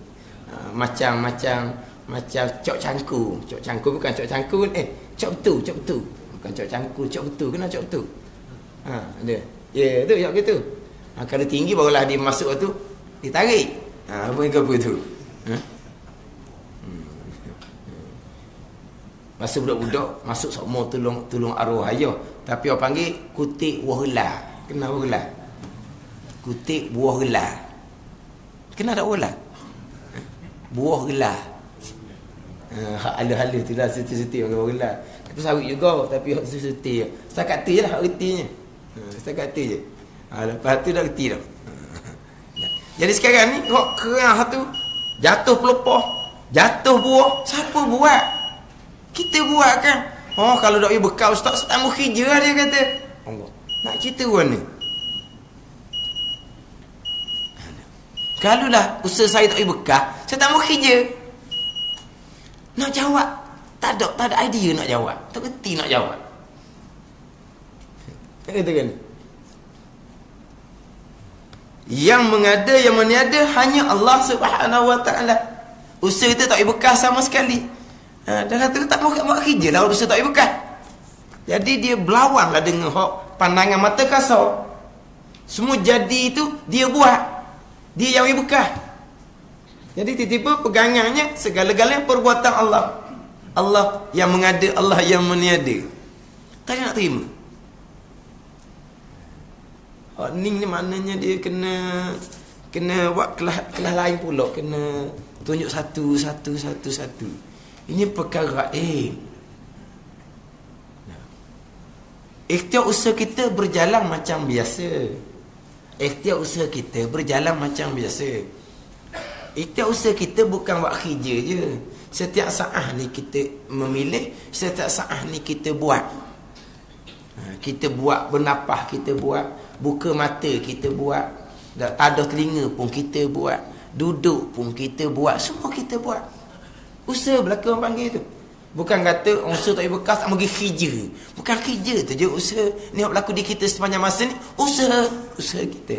Macam cok cangku. Cok cangku bukan cok cangku. Cok betul. Bukan cok cangku, cok betul. Kena cok betul. Ada. Ya, tu cok gitu. Kalau tinggi barulah dia masuk tu, ditarik. Apa tu? Masa budak-budak masuk semua tolong arwah ayah. Tapi orang panggil kutik wahla. Kenapa wahla? Kutik buah gelar. Kenapa tak wahla? Buah gelar. Hala-hala tu lah, seti-seti orang buah gelar. Itu sawit juga, tapi hak seti. Setakat tu je lah hak retinya. Setakat tu je. Lepas tu dah reti dah. Jadi sekarang ni hak kerah tu jatuh pelepah, jatuh buah, siapa buat? Kita buat kan. Kalau tak payah bekal ustaz tak mau kerja dia kata. Allah. Nak cerita mana? Kalau lah usaha saya tak payah bekal, saya tak mau kerja. Nak jawab tak ada idea nak jawab. Tak reti nak jawab. Kata kan? Yang mengada, yang meniada hanya Allah Subhanahu Wa Taala. Usaha kita tak payah bekal sama sekali. Dah kata tak mau buat kerja lah usaha tak payah bekal. Jadi dia berlawan lah dengan pandangan mata kasar. Semua jadi itu dia buat. Dia yang bekal. Jadi tiba-tiba pegangannya segala-galanya perbuatan Allah. Allah yang mengada, Allah yang meniada. Tak nak terima. Ni maknanya dia kena buat kelas lain pula, kena tunjuk satu. Ini perkara ikhtiar usaha kita berjalan macam biasa. Ikhtiar usaha kita berjalan macam biasa. Ikhtiar usaha kita bukan buat kerja je. Setiap saat ni kita memilih, setiap saat ni kita buat. Kita buat bernafas, kita buat buka mata, kita buat. Tak ada telinga pun kita buat. Duduk pun kita buat. Semua kita buat. Usaha belaka orang panggil tu. Bukan kata usaha tak bekas tak pergi kerja. Bukan kerja tu je usaha. Ni yang berlaku di kita sepanjang masa ni usaha kita.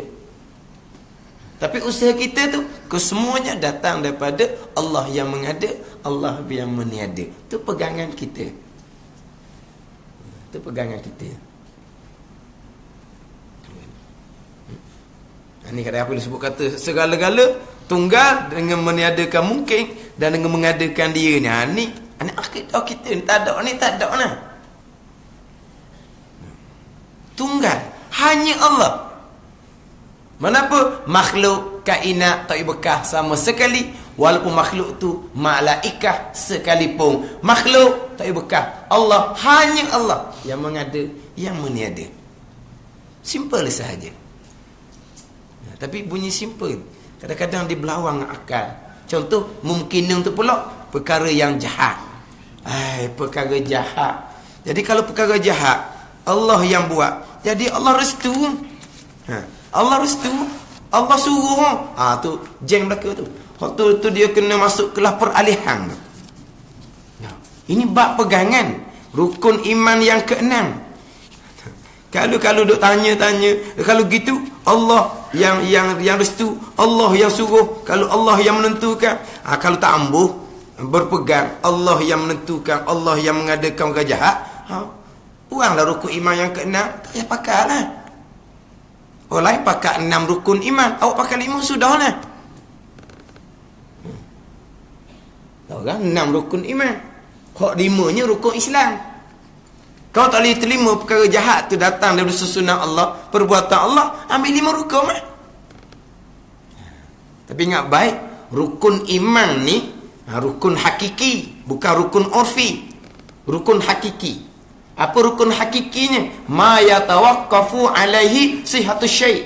Tapi usaha kita tu kesemuanya datang daripada Allah yang mengada, Allah yang meniada. Itu pegangan kita. Itu pegangan kita. Ini kata apa dia sebut kata segala-gala tunggal dengan meniadakan mungkin dan dengan mengadakan dia ni. Ini akidah kita ni tak ada nah. Tunggal hanya Allah. Kenapa? Makhluk kainat tak bekah sama sekali, walaupun makhluk tu malaikah sekalipun. Makhluk tak bekah. Allah hanya Allah yang mengada, yang meniada. Simple sahaja. Tapi bunyi simple. Kadang-kadang dia berlawang akal. Contoh, mungkin untuk pula perkara yang jahat. Perkara jahat. Jadi kalau perkara jahat, Allah yang buat. Jadi Allah restu. Allah restu. Allah suruh. Tu jeng belaka tu. Waktu tu dia kena masuk kelas peralihan. Ini bab pegangan. Rukun iman yang ke-6. Kalau duk tanya-tanya, kalau gitu Allah yang restu, Allah yang suruh, kalau Allah yang menentukan. Kalau tak ambuh berpegang Allah yang menentukan, Allah yang mengadakan orang jahat, buanglah rukun iman yang ke-6, tak payah pakailah. Orang lain pakai 6 rukun iman, awak pakai 5 sudah lah. Tahu kan? 6 rukun iman. Hak 5-nya rukun Islam. Kau tak boleh terima perkara jahat tu datang dari susunan Allah, perbuatan Allah, ambil 5 rukun mah. Tapi ingat baik, rukun iman ni rukun hakiki, bukan rukun urfi. Rukun hakiki. Apa rukun hakikinya? Ma yatawaqqafu alaihi sihhatus syai'.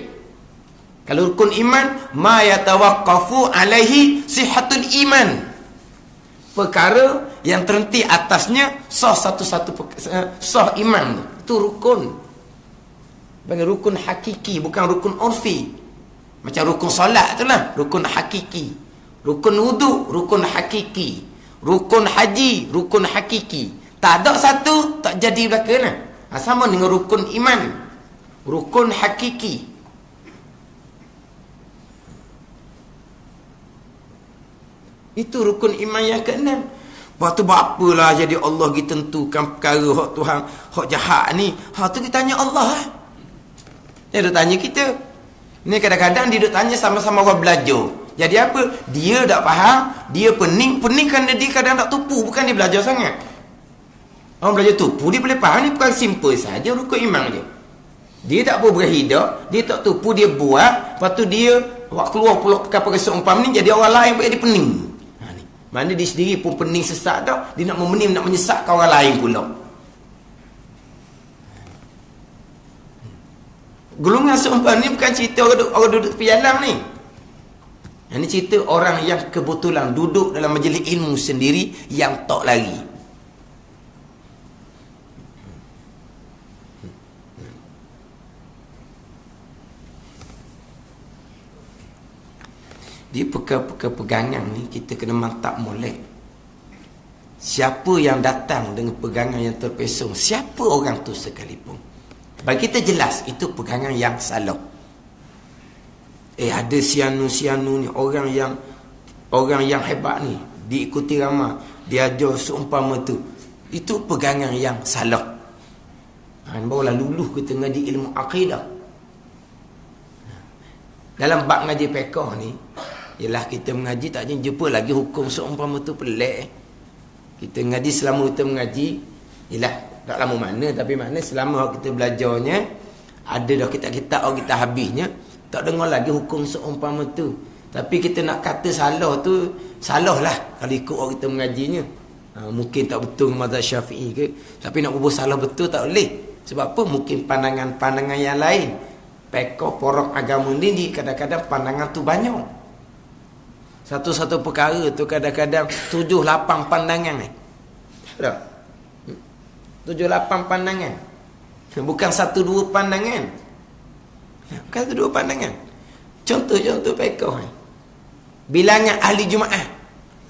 Kalau rukun iman, ma yatawaqqafu alaihi sihhatul iman. Perkara yang terhenti atasnya sah sah iman. Itu rukun. Bagi rukun hakiki, bukan rukun urfi. Macam rukun solat tu lah, rukun hakiki. Rukun wudu, rukun hakiki. Rukun haji, rukun hakiki. Tak ada satu tak jadi belaka lah. Sama dengan rukun iman, rukun hakiki. Itu rukun iman yang ke-6. Lepas tu apalah jadi Allah kita tentukan perkara hak Tuhan, hak jahat ni. Hak tu kita tanya Allah lah. Dia duk tanya kita. Ni kadang-kadang dia duk tanya sama-sama orang belajar. Jadi apa? Dia tak faham, dia pening kerana dia kadang tak tupu, bukan dia belajar sangat. Orang belajar tupu, dia boleh faham ni bukan simple saja rukun iman je. Dia tak apa berhidak, dia tak tupu, dia buat, lepas tu dia buat keluar pula perkara seumpam ni, jadi orang lain buat dia pening. Ni. Mana dia sendiri pun pening sesak dah, dia nak memening, nak menyesatkan orang lain pula. Golongan seumpam ni bukan cerita orang duduk tepi jalan ni. Ini cerita orang yang kebetulan duduk dalam majlis ilmu sendiri yang tak lari. Dia pegangan ni kita kena mantap molek. Siapa yang datang dengan pegangan yang terpesong, siapa orang tu sekalipun, bagi kita jelas itu pegangan yang salah. Ada sianu ni, orang yang hebat ni, diikuti ramai, dia ajar seumpama tu, itu pegangan yang salah. Barulah luluh kita ngaji ilmu akidah. Dalam bab ngaji fiqh ni, ialah kita mengaji tak jumpa lagi hukum seumpama tu pelik. Kita ngaji selama kita mengaji, ialah tak lama mana, tapi mana selama kita belajarnya, ada dah kitab-kitab kita habisnya, tak dengar lagi hukum seumpama tu. Tapi kita nak kata salah tu, salah lah kalau ikut orang kita mengajinya. Mungkin tak betul mazhab Syafi'i ke, tapi nak berbuat salah betul tak boleh. Sebab apa? Mungkin pandangan-pandangan yang lain. Pekoh porok agama ni kadang-kadang pandangan tu banyak. Satu-satu perkara tu kadang-kadang 7-8 pandangan ni. Tak? 7-8 pandangan. Bukan 1-2 pandangan. Bukan 1-2 pandangan. Contoh-contoh pekoh ni. Bilangan ahli Jumaat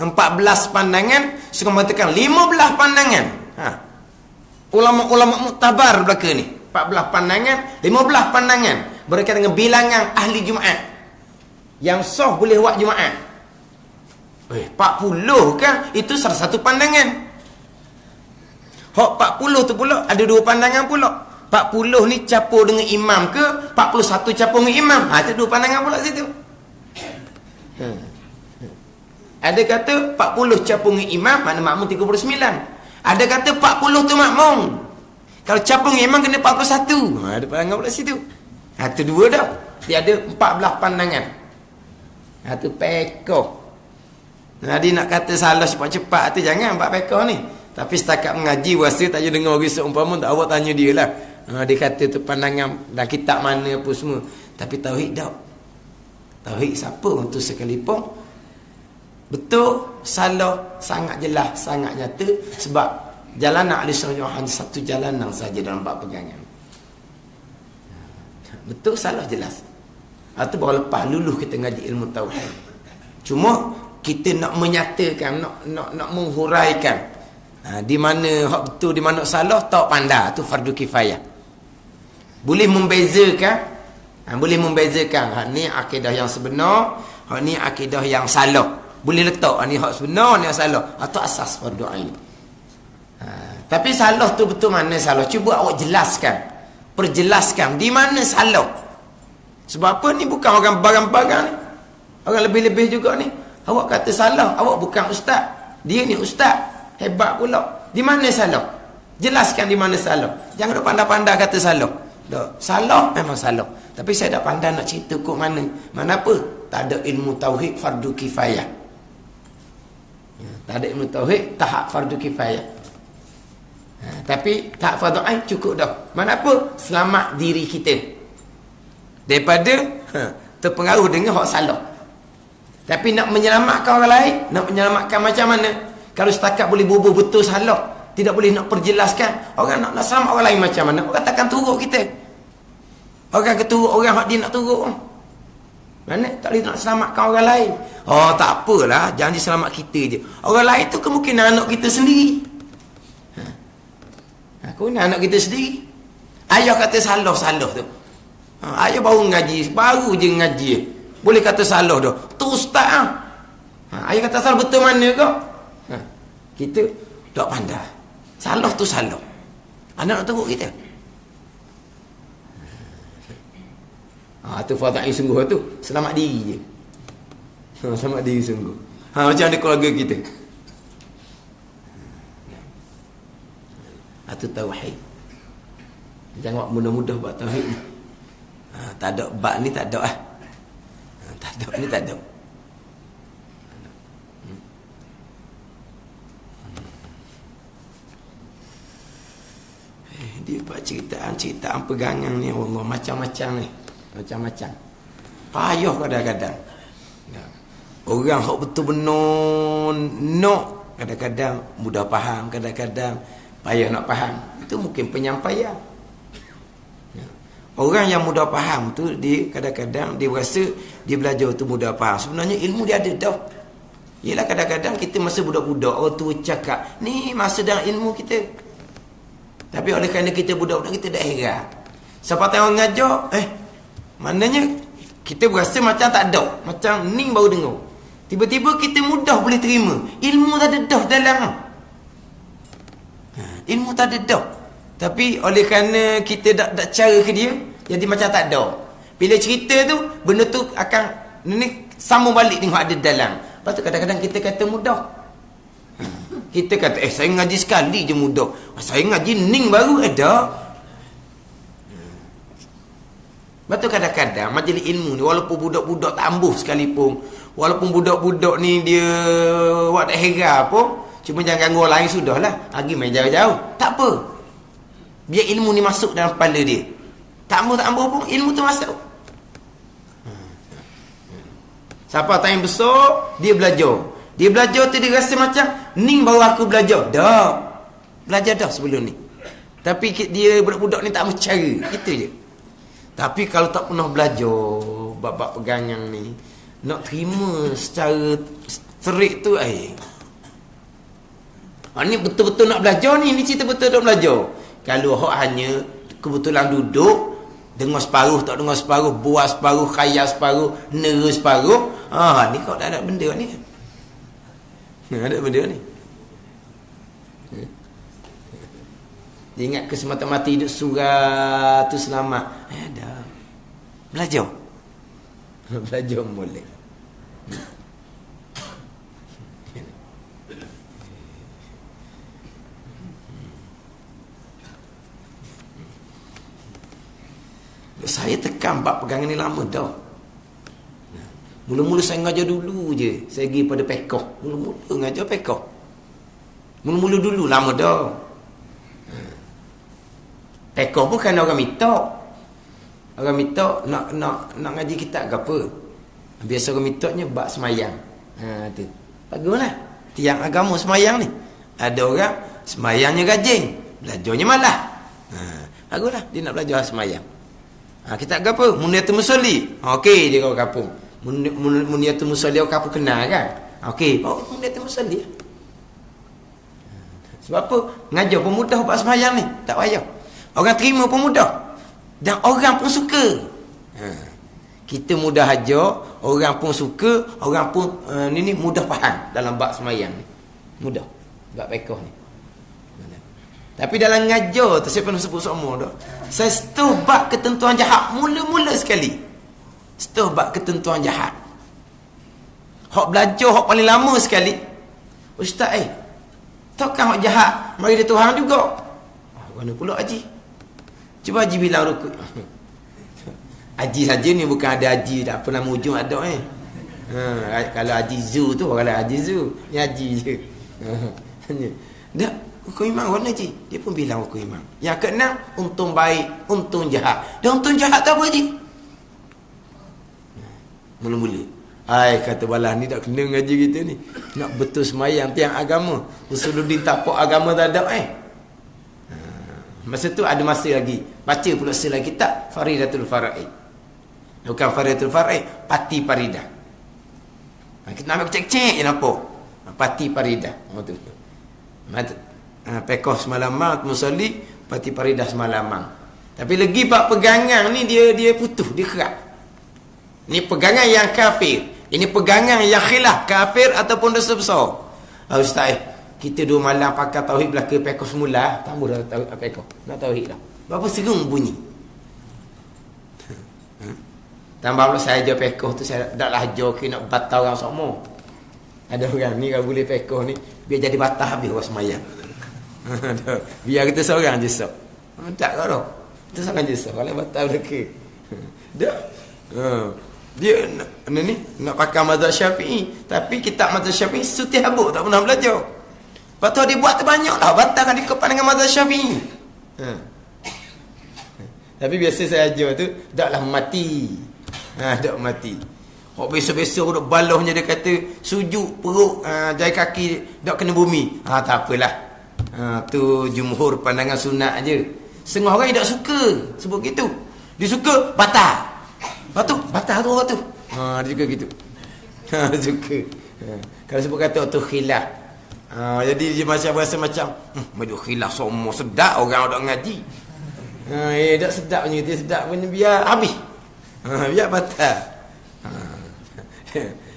14 pandangan, sekarang mengatakan 15 pandangan. Ulama-ulama muktabar belaka ni 14 pandangan, 15 pandangan berkaitan dengan bilangan ahli Jumaat yang sah boleh buat Jumaat. 40 kan? Itu salah satu pandangan. Hak 40 tu pula ada 2 pandangan pula. 40 ni capur dengan imam ke 41 capur dengan imam? Ada 2 pandangan pula situ. Ada kata 40 capur dengan imam, mana makmum 39. Ada kata 40 tu makmum. Kalau capur dengan imam kena 41. Ada pandangan pula situ. Itu 2 dah. Dia ada 14 pandangan. Itu pekoh. Jadi nak kata salah cepat-cepat tu jangan buat pekoh ni. Tapi setakat mengaji rasa tak je dengar orang seumpama, tak awak tanya dia lah. Dia kata tu pandangan dan kitab mana apa semua. Tapi tauhid tak. Tauhid siapa untuk sekalipun. Betul, salah, sangat jelas, sangat nyata. Sebab jalanan ahli sunnah hanya satu jalanan saja dalam bab pegangan. Betul, salah, jelas. Itu baru lepas luluh kita ngaji ilmu tauhid. Cuma kita nak menyatakan, nak menghuraikan di mana hak betul, di mana salah, tak pandai, tu fardu kifayah. Boleh membezakan, boleh membezakan hak ni akidah yang sebenar, hak ni akidah yang salah. Boleh letak ni hak sebenar, ni hak salah. Atau asas fardu ain. Tapi salah tu betul mana salah? Cuba awak jelaskan. Perjelaskan di mana salah. Sebab apa ni bukan orang barang-barang ni. Orang lebih-lebih juga ni. Awak kata salah, awak bukan ustaz. Dia ni ustaz. Hebat pula. Di mana salah? Jelaskan di mana salah. Jangan duk pandai-pandai kata salah. Tak, salah memang salah. Tapi saya dah pandai nak cerita kok mana. Mana apa? Tak ada ilmu tauhid fardu kifayah. Tak ada ilmu tauhid tahap fardu kifayah. Tapi tak fardu ain cukup dah. Mana apa? Selamat diri kita daripada terpengaruh dengan hak salah. Tapi nak menyelamatkan orang lain, nak menyelamatkan macam mana? Kalau setakat boleh bubuh betul salah, tidak boleh nak perjelaskan. Orang nak selamat orang lain macam mana? Orang takkan turut kita. Orang keturut orang hak dia nak turut. Mana? Tak boleh nak selamatkan orang lain. Oh, tak apalah, jangan diselamat kita je. Orang lain tu kemungkinan anak kita sendiri. Aku ni anak kita sendiri. Ayah kata salah-salah tu. Ayah baru ngaji, baru je ngaji. Boleh kata salah dah. Tu ustaz ah. Ayah kata salah betul mana kau? Kita tak pandai. Salah tu salah. Anak nak teruk kita. Tu fadai sungguh tu. Selamat diri je. Selamat diri sungguh. Macam ada keluarga kita. Itu tauhid. Jangan mudah-mudah buat tauhid ni. Tak ada bab ni, tak ada ah. Tak ada ni, tak ada. Dia buat cerita-cerita pegangan ni, Allah, macam-macam ni. Macam-macam. Payah kadang-kadang. Orang hak betul benar nak, kadang-kadang mudah faham, kadang-kadang payah nak faham. Itu mungkin penyampaian. Orang yang mudah faham tu, dia kadang-kadang dia rasa dia belajar tu mudah faham. Sebenarnya ilmu dia ada dah. Yelah kadang-kadang kita masa budak-budak, orang tua cakap, ni masa dalam ilmu kita. Tapi oleh kerana kita budak-budak, kita dah heran. Siapa tahu orang ngajar, maknanya kita berasa macam tak ada. Macam ni baru dengar. Tiba-tiba kita mudah boleh terima. Ilmu tak ada dah dalam. Ilmu tak ada dah. Tapi oleh kerana kita tak cara ke dia, jadi macam tak ada. Bila cerita tu, benda tu akan ni sambung balik tengok ada dalam. Lepas tu kadang-kadang kita kata mudah. Kita kata saya ngaji sekali je mudah. Saya ngaji ning baru ada. Lepas tu kadang-kadang majlis ilmu ni, walaupun budak-budak tak ambuh sekalipun, walaupun budak-budak ni dia buat tak heran pun, cuma jangan ganggu orang lain sudahlah. Lagi main jauh-jauh. Tak apa. Biar ilmu ni masuk dalam kepala dia. Tak ambuh pun ilmu tu masuk. Siapa time besar, dia belajar. Dia belajar tu dia rasa macam ni baru aku belajar. Dah. Belajar dah sebelum ni. Tapi dia budak-budak ni tak bercara. Gitu je. Tapi kalau tak pernah belajar bab-bab pegangan ni, nak terima secara strict tu ni betul-betul nak belajar ni cerita betul nak belajar. Kalau hak hanya kebetulan duduk, dengar separuh, tak dengar separuh, buat separuh, khayal separuh, nera separuh, ni kau tak ada benda ni. Ada benda ni. Dia ingat ke semata-mata hidup surah tu selamat. Dah. Belajar. Belajar boleh. Saya tekan bab pegangan ni lama dah. Mula-mula saya ngajar dulu je. Saya pergi pada pekoh. Mula-mula ngajar pekoh. Mula-mula dulu lama dah. Pekoh pun kan orang minta. Orang minta nak ngaji kitab ke apa. Biasa orang mintanya bab semayang. Tu. Baguslah. Tiang agama semayang ni. Ada orang semayangnya rajin, belajarnya malah. Baguslah dia nak belajar semayang. Kitab ke apa? Muniatul Musalli. Okey, dia kau kapung. Muniatul Musalli kau kapung kenal kan? Okey, Muniatul Musalli. Sebab apa? Ngajar pun mudah buat semayang ni. Tak payah. Orang terima pun mudah. Dan orang pun suka. Kita mudah ajar, orang pun suka, orang pun ni mudah faham dalam bab semayang ni. Mudah. Bab pekoh ni. Tapi dalam ngajar tu saya pernah sebut semua dah. Saya stop bab ketentuan jahat mula-mula sekali. Setelah bab ketentuan jahat. Hak belajar hak paling lama sekali. Ustaz takkan hak jahat mari dia Tuhan juga. Mana pula haji? Cuba haji bilang rukun. Haji saja ni bukan ada haji tak pernah mujung ada kalau haji zu tu kalau haji zu ni haji je. Dak hukum iman warna haji. Dia pun bilang hukum iman. Yang keenam untung baik, untung jahat. Dan untung jahat tak apa haji? Mula-mula kata balah ni tak kena ngaji kita ni. Nak betul semayang tiang agama. Usuluddin tapak agama tak ada masa tu ada masa lagi. Baca pula selagi kitab Faridatul Faraid. Bukan Faridatul Faraid, Pati Paridah. Kita nak cek-cek je nampak. Pati Paridah. Tu. Pekoh semalam musalli, Pati Paridah semalam. Tapi lagi pak pegangan ni dia putus, dia kerak. Ni pegangan yang kafir. Ini pegangan yang khilaf kafir ataupun dosa besar. Ustaz, kita 2 malam pakai tauhid belaka pekoh semula, tambah dah tauhid pekoh. Nak tauhid dah. Berapa serung bunyi. Tambah pula saya ajar pekoh tu saya dak ajar ke nak batal orang semua. Ada orang ni kalau boleh pekoh ni biar jadi batal habis orang semayang. Biar kita seorang je sok. Tak kau. Kita seorang je sok kalau batal belaka. Dak. Dia nak pakai mazhab Syafi'i, tapi kitab mazhab Syafi'i sutih habuk tak pernah belajar. Lepas tu dia buat terbanyak dah batalkan ikut pandangan mazhab Syafi'i. Tapi biasa saya ajar tu daklah mati. Dak mati. Hok biasa-biasa duk balahnya dia kata sujud perut jari kaki dak kena bumi. Tak apalah. Tu jumhur pandangan sunat aje. Setengah orang tak suka sebut gitu. Dia suka batal. Batal tu orang tu. Dia juga gitu. Suka. Kalau sebut kata tu khilaf. Jadi dia macam rasa macam maju khilaf semua sedap orang dak ngaji. Tak sedap punya dia sedap punya biar habis. Biar batal.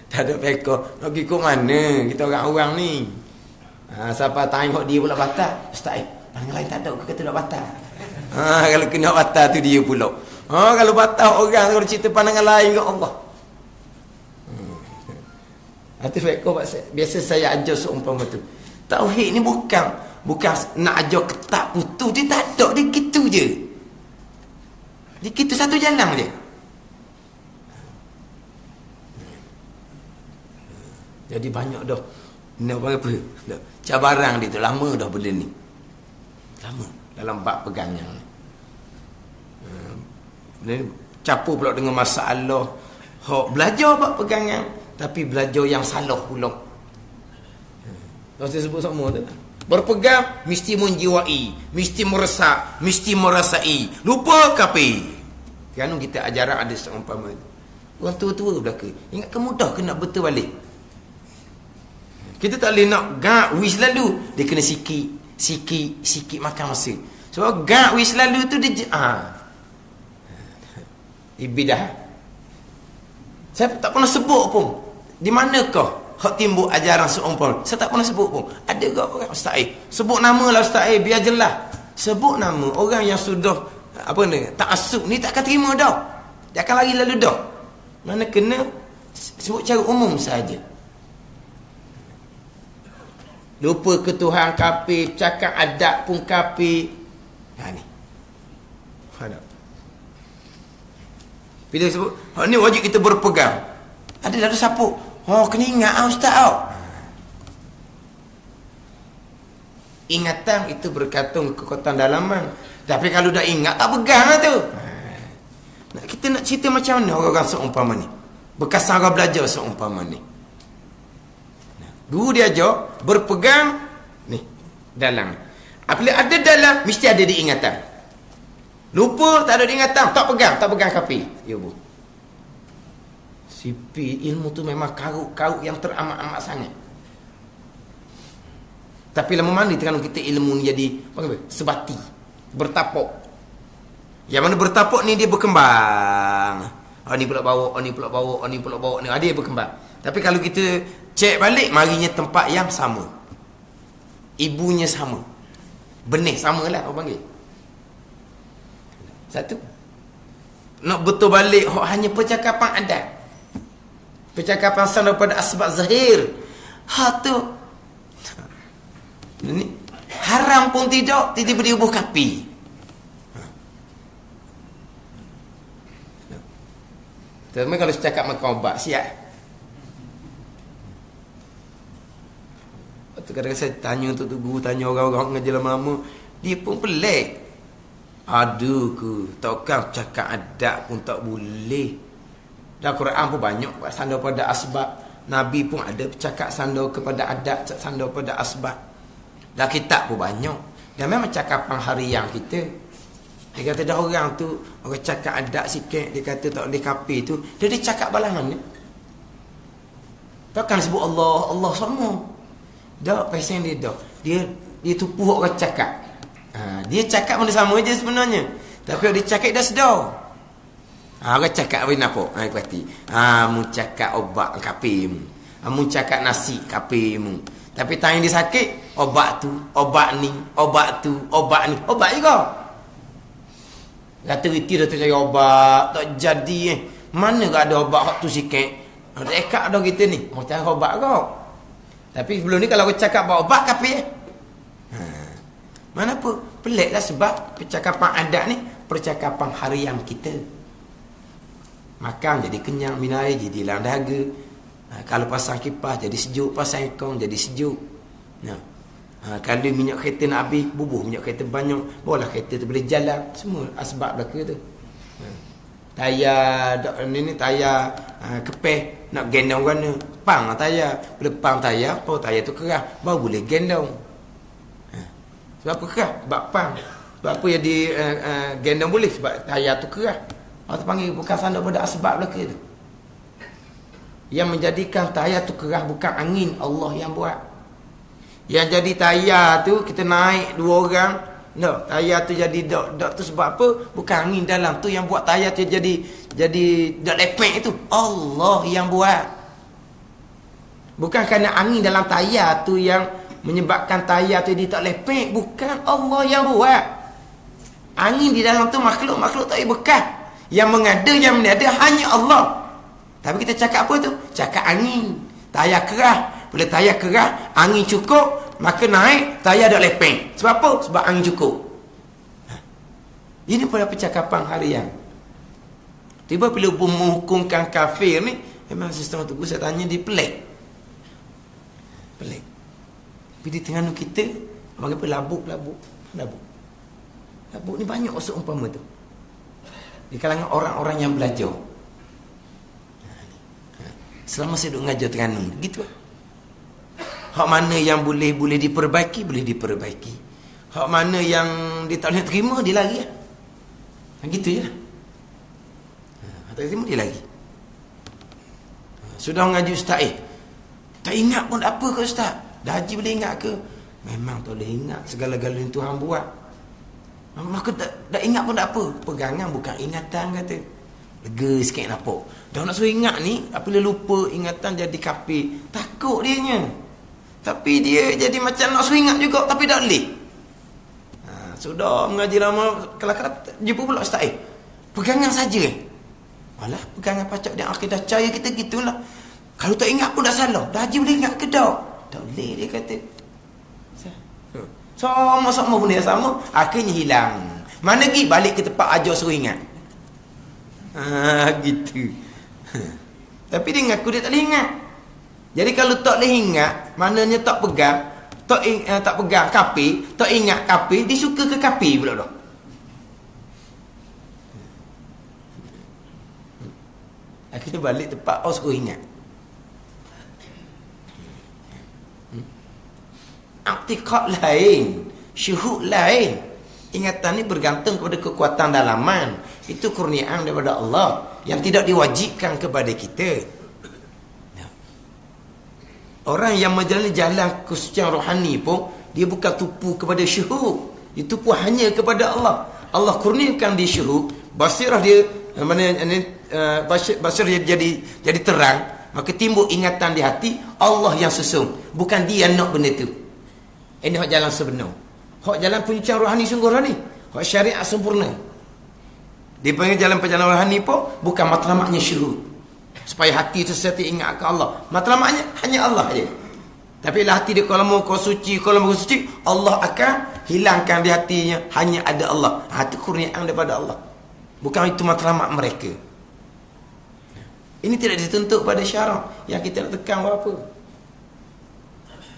Tak ada pekoh. Nak pergi ke mana kita orang-orang ni? Siapa tanya dia pula batal. Ustaz, pandangan lain tak ada ke kata nak batal? Kalau kena batal tu dia pula. Kalau batal orang kalau cerita pandangan lain ke Allah. Itu pekoh biasa saya ajar seumpama tu. Tauhid ni bukan nak ajar ketak putus, dia tak ada, dia gitu je. Dia gitu satu jalan je. Jadi banyak dah. Nak apa? Cabaran dia tu lama dah benda ni. Lama dalam bab pegangan. Benda ni capur pula dengan masalah belajar bab pegangan tapi belajar yang salah pula. Saya sebut semua tu. Berpegang mesti menjiwai, mesti meresak, mesti merasai. Lupa kafir. Kerana kita ajaran ada seumpama itu. Orang tua-tua belaka. Ingat kemudah kena betul balik. Kita tak boleh nak gak wis lalu. Dia kena sikit makan masa. Sebab gak wis lalu tu dia ibidah. Saya tak pernah sebut pun. Di manakah hak timbul ajaran seumpama? Saya tak pernah sebut pun. Ada ke orang Ustaz sebut nama lah Ustaz biar jelas. Sebut nama orang yang sudah ta'assub ni takkan terima dah. Dia akan lari lalu dah. Mana kena sebut cara umum saja. Lupa ke Tuhan kafir, cakap adab pun kafir. Ni. Hadap. Bila sebut, ni wajib kita berpegang. Ada lalu sapu. Kena ingat Ustaz. Ingatan itu bergantung kekuatan dalaman. Tapi kalau dah ingat, tak pegang lah tu. Kita nak cerita macam mana orang-orang seumpama ni? Bekas orang belajar seumpama ni. Guru dia ajar berpegang ni dalam. Apabila ada dalam mesti ada diingatan. Lupa tak ada diingatan, tak pegang kafir. Ya bu. Sipi ilmu tu memang karut-karut yang teramat-amat sangat. Tapi lama mana kalau kita ilmu ni jadi sebati, bertapuk. Yang mana bertapuk ni dia berkembang. Ni pula bawa, ni pula bawa, ni pula bawa, ni dia berkembang. Tapi kalau kita cek balik, marinya tempat yang sama. Ibunya sama. Benih sama lah orang panggil. Satu. nak betul balik hanya percakapan adat. Percakapan asal daripada asbab zahir. Tu ini haram pun tidak, tiba-tiba dia ubah kapi. Terus kalau cakap makan obat siap. Kadang-kadang saya tanya untuk guru, tanya orang-orang ngaji lama-lama, dia pun pelik. Aduh ke, takkan cakap adat pun tak boleh. Dan Quran pun banyak sandar pada asbab. Nabi pun ada cakap sandar kepada adat, sandar pada asbab. Dan kitab pun banyak. Dan memang cakapan harian kita. Dia kata dah orang tu, orang cakap adat sikit, dia kata tak boleh kapi tu, dia cakap balangan ni. Takkan sebut Allah, Allah semua. Dah, pasal dia dah. Dia tupu orang cakap. Dia cakap pun sama je sebenarnya. Tapi dia cakap dah sedar. Orang cakap apa nak apa? Berarti. Mu cakap obat kapi mu. Mu cakap nasi kapi mu. Tapi tanya dia sakit, obat tu, obat ni, obat tu, obat ni. Obat juga. Kata reti dah tu cari obat, tak jadi Mana tak ada obat tu sikit. Ada ekak dah kita ni. Cari obat kau. Tapi sebelum ni kalau aku cakap bawa obat kapi mana apa? Peliklah sebab percakapan adat ni percakapan harian kita. Makan jadi kenyang, minum air jadi hilang dahaga. Kalau pasang kipas jadi sejuk, pasang aircon jadi sejuk. Kalau minyak kereta nak habis, bubuh minyak kereta banyak, bawalah kereta tu boleh jalan. Semua asbab belaka tu. Tayar ni tayar kepeh nak gendong warna pang tayar, bila pang tayar tayar tu keras baru boleh gendong. Sebab apa keras? Sebab pang. Sebab apa yang di gendong boleh? Sebab tayar tu keras. Orang panggil bukan sandar pada asbab belaka tu. Yang menjadikan tayar tu keras bukan angin, Allah yang buat. Yang jadi tayar tu kita naik 2 orang. No, tayar tu jadi dok tu sebab apa? Bukan angin dalam tu yang buat tayar tu jadi dok lepek itu. Allah yang buat. Bukan kerana angin dalam tayar tu yang menyebabkan tayar tu dia tak lepek, bukan, Allah yang buat. Angin di dalam tu makhluk-makhluk tak ada bekas. Yang mengada, yang meniada hanya Allah. Tapi kita cakap apa tu? Cakap angin. Tayar keras. Bila tayar keras, angin cukup, maka naik, tayar dah lepeng. Sebab apa? Sebab angin cukup. Ini pada percakapan harian. Tiba bila menghukumkan kafir ni, memang sistem tu saya tanya dia pelik. Pelik. Tapi di tengah kita, bagi apa labuk. Labuk ni banyak seumpama tu. Di kalangan orang-orang yang belajar. Selama saya duduk mengajar Terengganu, gitu lah. Hak mana yang boleh diperbaiki, boleh diperbaiki. Hak mana yang dia tak boleh terima, dia lari lah. Gitu je lah. Tak terima, dia lari. Sudah mengaji ustaz, tak ingat pun apa ke ustaz? Dah haji boleh ingat ke? Memang tak boleh ingat segala-galanya Tuhan buat. Maka tak ingat pun tak apa. Pegangan bukan ingatan kata. Lega sikit nampak. Dah nak suruh ingat ni, apabila lupa ingatan jadi kafir. Takut dianya. Tapi dia jadi macam nak suruh ingat juga, tapi tak boleh. Sudah mengaji lama, kalau jumpa pula ustaz, pegangan saja. Alah, pegangan pacak dan akidah cahaya kita gitulah. Kalau tak ingat pun dah salah. Dah haji boleh ingat ke tak? Tak boleh, dia kata. Sama-sama benda sama, akhirnya hilang. Mana pergi? Balik ke tempat ajar suruh ingat. Gitu. Tapi dia ngaku dia tak boleh ingat. Jadi kalau tak boleh ingat, maknanya tak pegang, tak pegang kapi, tak ingat kapi, dia suka ke kapi pula dah. Akhirnya balik tempat suruh ingat. Aktiqat lain, syuhud lain. Ingatan ni bergantung kepada kekuatan dalaman. Itu kurniaan daripada Allah yang tidak diwajibkan kepada kita. Orang yang menjalani jalan kesucian rohani pun, dia bukan tupu kepada syuhud. Dia tupu hanya kepada Allah. Allah kurniakan dia syuhud, basirah dia basirah jadi terang, maka timbul ingatan di hati. Allah yang susung, bukan dia nak benda tu. Ini hak jalan sebenar. Hak jalan penyucian rohani sungguh rohani. Hak syariat sempurna. Dia panggil jalan perjalanan rohani pun bukan matlamatnya syuhud, supaya hati tu setiap ingat ke Allah. Matlamatnya hanya Allah saja. Tapi lah hati dia kalau mau kau suci, Allah akan hilangkan di hatinya hanya ada Allah. Itu kurniaan daripada Allah. Bukan itu matlamat mereka. Ini tidak dituntut pada syarak. Yang kita nak tekan apa.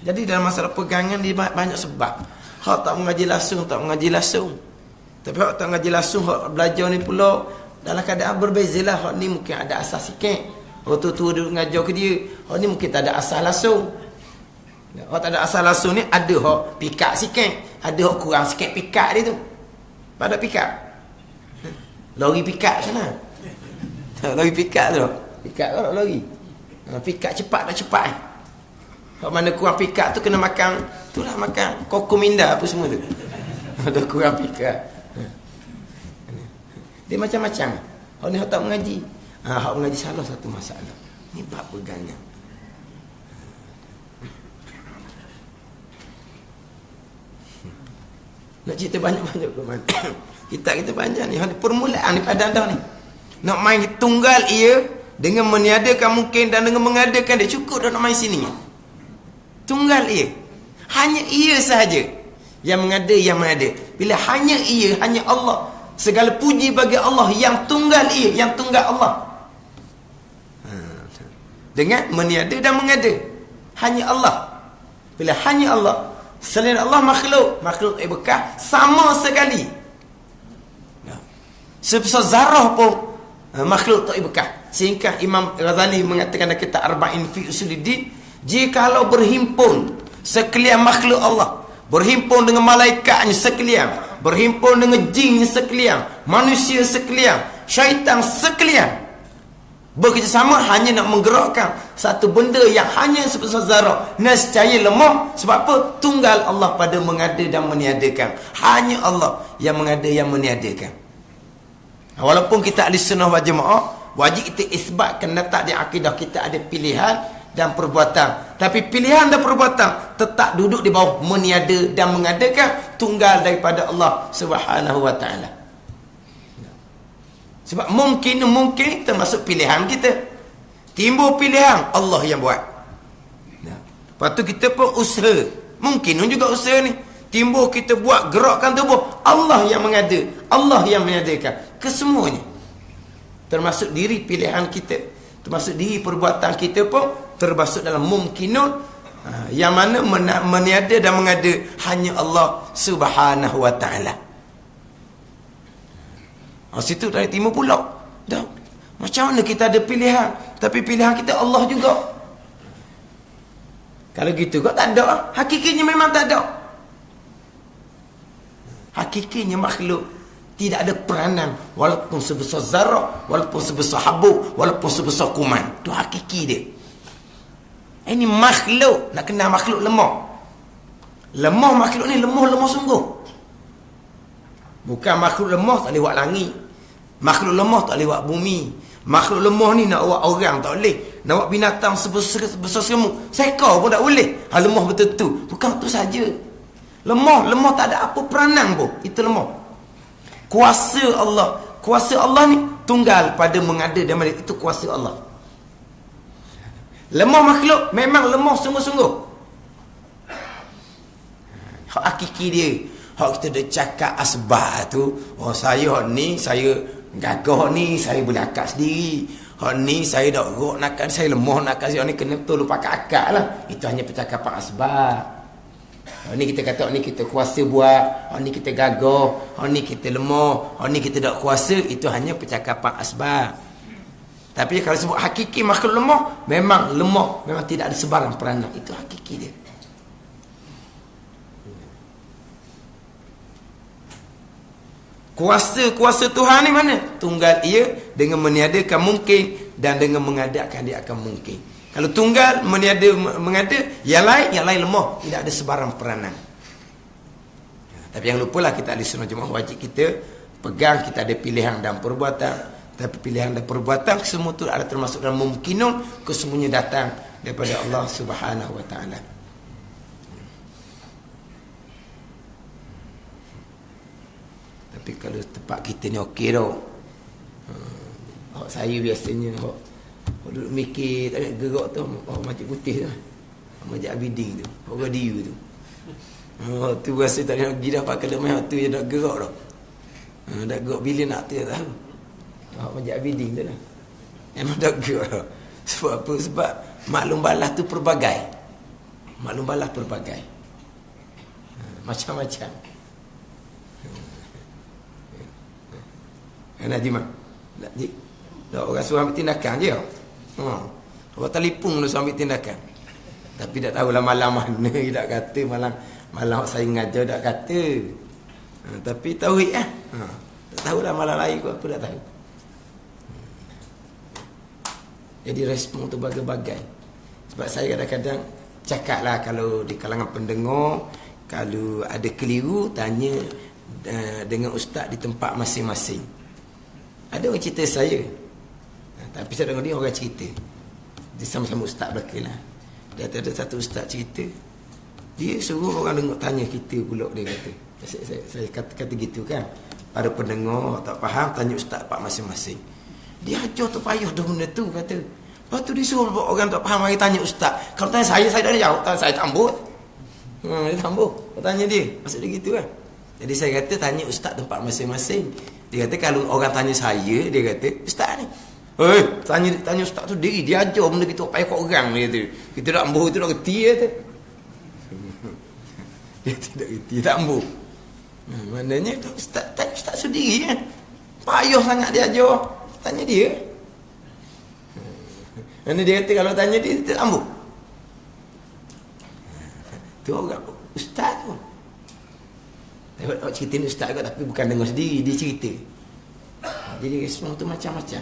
Jadi dalam masalah pegangan dia banyak sebab. Hak tak mengaji langsung, Tapi hak tak mengaji langsung, hak belajar ni pula dalam keadaan berbezalah. Hak ni mungkin ada asas sikit. Hak tu duduk mengajar ke dia. Hak ni mungkin tak ada asas langsung. Hak tak ada asas langsung ni ada hak pikat sikit. Ada hak kurang sikit pikat dia tu. Pada pikat. Lori pikat sana. Lori pikat tu. Pikat tu lori. Pikat cepat tak cepat. Kalau mana kurang pikat tu kena makan. Itulah makan kokominda apa semua tu. Ada kurang pikat. Dia macam-macam. Hak ni hak tak mengaji. Hak mengaji salah satu masalah. Ni bab pegangan. Nak cerita banyak-banyak ke mana? Kita banyak ni. Permulaan ni pada anda ni. Nak main tunggal ia dengan meniadakan mungkin dan dengan mengadakan dia. Cukup dah nak main sini. Tunggal ia. Hanya ia sahaja yang mengada, yang mengada. Bila hanya ia, hanya Allah. Segala puji bagi Allah yang tunggal ia, yang tunggal Allah. Dengan meniada dan mengada. Hanya Allah. Bila hanya Allah. Selain Allah makhluk bekas sama sekali. Sebesar zarah pun makhluk tak bekas. Sehingga Imam Ghazali mengatakan dalam kitab Arba'in fi Usuluddin, jikalau berhimpun sekalian makhluk Allah, berhimpun dengan malaikatnya sekalian, berhimpun dengan jinnya sekalian, manusia sekalian, syaitan sekalian, bekerjasama hanya nak menggerakkan satu benda yang hanya sebesar zarah, nescaya lemah. Sebab apa? Tunggal Allah pada mengada dan meniadakan. Hanya Allah yang mengada, yang meniadakan. Walaupun kita ahli sunnah wal jamaah, wajib kita isbatkan letak di akidah kita ada pilihan dan perbuatan. Tapi pilihan dan perbuatan tetap duduk di bawah meniada dan mengadakan, tunggal daripada Allah Subhanahu wa taala. Sebab mungkin termasuk pilihan kita. Timbul pilihan, Allah yang buat. Lepas tu kita pun usaha. Mungkin juga usaha ni. Timbul kita buat, gerakkan tubuh. Allah yang mengada. Allah yang menyediakan. Kesemuanya. Termasuk diri pilihan kita. Termasuk diri perbuatan kita pun termasuk dalam mungkinun. Yang mana meniada dan mengada hanya Allah Subhanahu wa ta'ala. Situ dari timur pulau. Dah. Macam mana kita ada pilihan? Tapi pilihan kita Allah juga. Kalau gitu kok tak ada. Hakikinya memang tak ada. Hakikinya makhluk tidak ada peranan. Walaupun sebesar zarah, walaupun sebesar habuk, walaupun sebesar kuman. Itu hakiki dia. Ini makhluk. Nak kenal makhluk lemah. Lemah makhluk ni lemah sungguh. Bukan makhluk lemah tak boleh buat langit. Makhluk lemah tak boleh buat bumi. Makhluk lemah ni nak buat orang tak boleh. Nak buat binatang sebesar semut, seekor pun tak boleh. Lemah betul tu. Bukan tu saja. Lemah tak ada apa peranan pun. Itu lemah. Kuasa Allah ni tunggal pada mengada dan mengada. Itu kuasa Allah. Lemah makhluk memang lemah sungguh-sungguh. Hak hakiki dia. Hak kita dah cakap asbab tu. Oh saya ni, saya gagah ni, saya boleh akak sendiri. Hak ni saya dah rok nak, saya lemah nak kasi. Hak ni kena betul pakai akak lah. Itu hanya percakapan asbab. Hak ni kita kata hak ni kita kuasa buat. Hak ni kita gagah. Hak ni kita lemah. Hak ni kita tak kuasa. Itu hanya percakapan asbab. Tapi kalau sebut hakiki makhluk lemah, memang lemah. Memang tidak ada sebarang peranan. Itu hakiki dia. Kuasa Tuhan ni mana? Tunggal ia dengan meniadakan mungkin dan dengan mengadakan dia akan mungkin. Kalau tunggal mengada, yang lain lemah, tidak ada sebarang peranan. Tapi yang lupalah kita ahli sunnah jemaah, wajib kita pegang kita ada pilihan dan perbuatan. Tapi pilihan dan perbuatan semua itu ada termasuk dalam mungkinun, kesemuanya datang daripada Allah Subhanahu wa taala. Tapi kalau tempat kita ni okey tau. Saya biasanya duduk mikir, tak nak gerak tu, macam putih tu. Macam Abiding tu, radio tu. Tu rasa tak nak pergi dah pakai lemah tu je nak gerak dah. Nak gerak bila nak tu tak tahu. Macam Abiding tu lah. Memang tak gerak dah. Sebab apa? Sebab maklum balas tu pelbagai. Maklum balas pelbagai. Macam-macam. Nak Jimat? Tak orang suruh ambil tindakan je. Orang telefon tu suruh ambil tindakan. Tapi tak tahulah malam mana dia tak kata. Malam saya ngajar tak kata. Tapi tauhid lah. Tak tahulah malam lain kot apa tak tahu. Jadi respon tu bagai-bagai. Sebab saya kadang-kadang cakap lah kalau di kalangan pendengar, kalau ada keliru, tanya dengan ustaz di tempat masing-masing. Ada orang cerita saya, tapi saya dengar dia orang cerita. Dia sama-sama ustaz belakang lah. Dia ada satu ustaz cerita, dia suruh orang dengar tanya kita pula, dia kata. Saya kata gitu kan. Para pendengar tak faham, tanya ustaz pak masing-masing. Dia ajar tu payah dah benda tu, kata. Lepas tu dia suruh orang tak faham mari tanya ustaz. Kalau tanya saya dah jawab, saya tambut. Dia tambut. Tanya dia, maksud dia gitu kan. Jadi saya kata tanya ustaz tempat masing-masing. Dia kata kalau orang tanya saya, dia kata ustaz ni, tanya ustaz tu diri, dia ajar benda kita payah kat orang, dia kata. Kita tak ambuh, kita tak reti, dia kata. Dia tidak reti, tak ambuh. Maknanya ustaz, tanya ustaz sendiri kan. Payah sangat dia ajar. Tanya dia. Mana dia kata kalau tanya dia, tak ambuh. Tu orang ustaz tu. Awak cerita ni ustaz kot, tapi bukan dengar sendiri, dia cerita. Jadi semua tu macam-macam.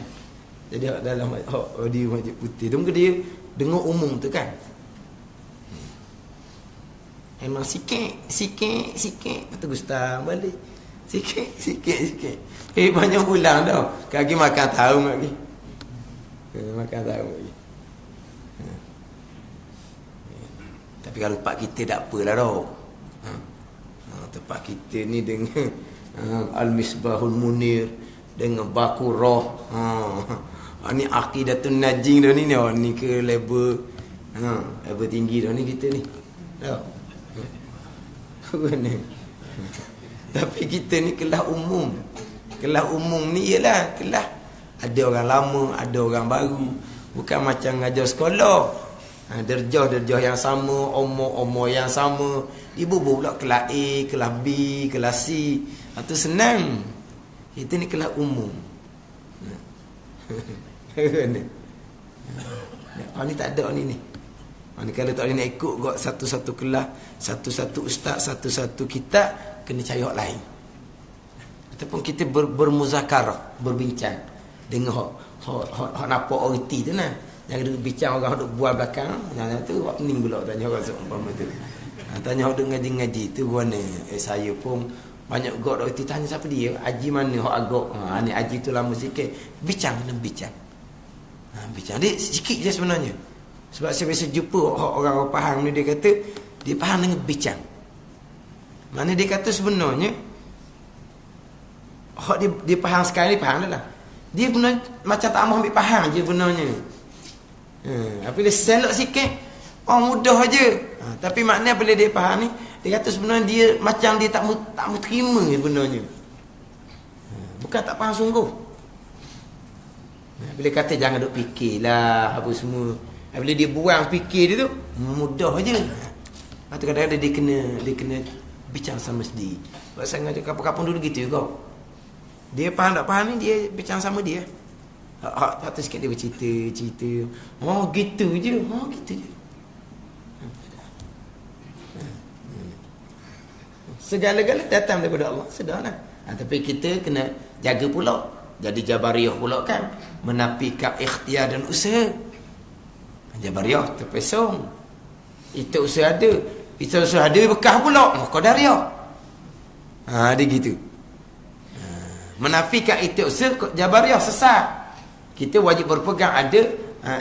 Jadi dalam dia Masjid Putih tu mungkin dia dengar umum tu kan. Memang sikit betul ustaz balik. Sikit. Banyak bulan dah. Kaki makan tahu lagi. Makan tahu lagi. Tapi kalau pak kita tak apalah dah. Tempat kita ni dengan Al-Misbahul Munir, dengan Baqarah. Ni Aqidatun Najin dah ni. Ni ke level tinggi dah ni kita ni. Dah. Tapi kita ni kelas umum. Kelas umum ni ialah kelas ada orang lama, ada orang baru. Bukan macam ngajar sekolah. Derjah yang sama, umur yang sama. Ibu pula kelas A, kelas B, kelas C. Itu senang. Kita ni kelas umum. Ni tak ada ni. Kalau tak nak ikut kot satu-satu kelas, satu-satu ustaz, satu-satu kitab, kena cari hak lain. Ataupun kita bermuzakarah, berbincang dengan hak nampak oriti tu nah. Jangan duduk bincang orang duduk bual belakang. Yang tu hak pening pula tanya orang seumpama tu. Tanya hak duduk ngaji-ngaji tu mana? Saya pun banyak gok oriti tanya siapa dia? Haji mana hak agak? Ni haji tu lama sikit. Bincang. Bincang. Dia sikit je sebenarnya. Sebab saya biasa jumpa orang faham ni, dia kata dia faham dengan bincang. Mana dia kata sebenarnya hak dia faham sekali ni faham lah. Dia benar macam tak mahu ambil faham je benarnya. Bila selok sikit orang mudah aja. Tapi maknanya bila dia faham ni, dia kata sebenarnya dia macam dia tak mau terima sebenarnya. Bukan tak faham sungguh. Bila kata jangan duk fikirlah apa semua. Bila dia buang fikir dia tu, mudah aja. Lepas tu kadang-kadang dia kena bincang sama sendiri. Sebab saya ngajar kapal-kapal dulu gitu juga. Dia faham tak faham ni, dia bincang sama dia. Atas sikit dia bercerita. Gitu je. Segala-gala datang daripada Allah. Sudahlah. Tapi kita kena jaga pula. Jadi Jabariyah pula kan, menafikan ikhtiar dan usaha. Jabariyah terpesong. Itu usaha ada. Itu usaha ada bekas pula. Qadariyah. Dia gitu. Menafikan itu usaha Jabariyah sesat. Kita wajib berpegang ada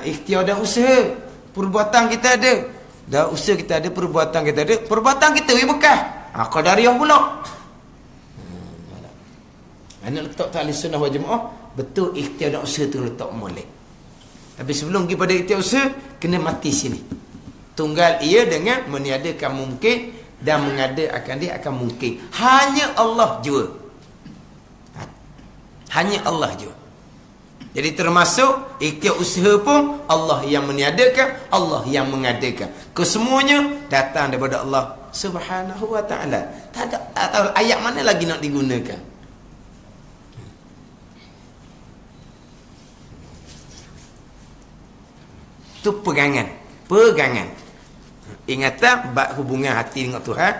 ikhtiar dan usaha. Perbuatan kita ada. Dan usaha kita ada, perbuatan kita ada. Perbuatan kita bekas. Qadariyah pula. Anak letak tu ahli sunnah wal jamaah, betul ikhtiar dan usaha tu letak molek. Tapi sebelum pergi pada ikhtiar usaha, kena mati sini. Tunggal ia dengan meniadakan mungkin dan mengadakan dia akan mungkin. Hanya Allah jua. Hanya Allah jua. Jadi termasuk ikhtiar usaha pun Allah yang meniadakan, Allah yang mengadakan. Kesemuanya datang daripada Allah Subhanahu wa ta'ala. Tak tahu ayat mana lagi nak digunakan. Itu pegangan. Ingatan bab hubungan hati dengan Tuhan,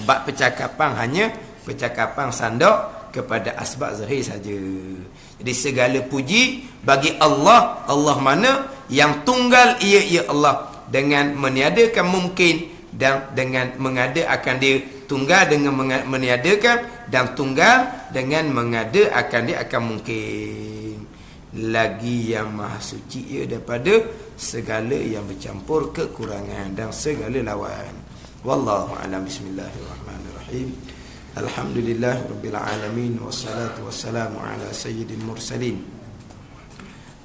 bab percakapan hanya percakapan sandok kepada asbab zahir saja. Jadi segala puji bagi Allah. Allah mana yang tunggal ia Allah, dengan meniadakan mungkin dan dengan mengada akan dia. Tunggal dengan meniadakan dan tunggal dengan mengada akan dia akan mungkin. Lagi yang maha suci ia daripada segala yang bercampur kekurangan dan segala lawan. Wallahu a'lam. Bismillahirrahmanirrahim. Alhamdulillah Rabbil Alamin. Wassalatu wassalamu ala sayyidil mursalin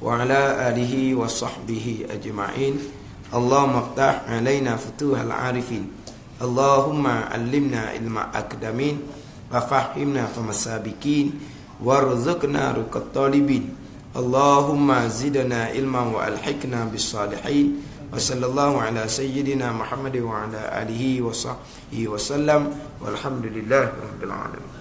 wa ala alihi wa sahbihi ajma'in. Allahumma aftah alaina futuhal arifin. Allahumma allimna ilma akdamin wa fahimna famasabikin warzuqna ruqat talibin. Allahumma zidna ilman wa alhiqna bis salihin. Wa sallallahu ala sayyidina Muhammad wa ala alihi wa sahbihi wa sallam. Walhamdulillahi rabbil alamin.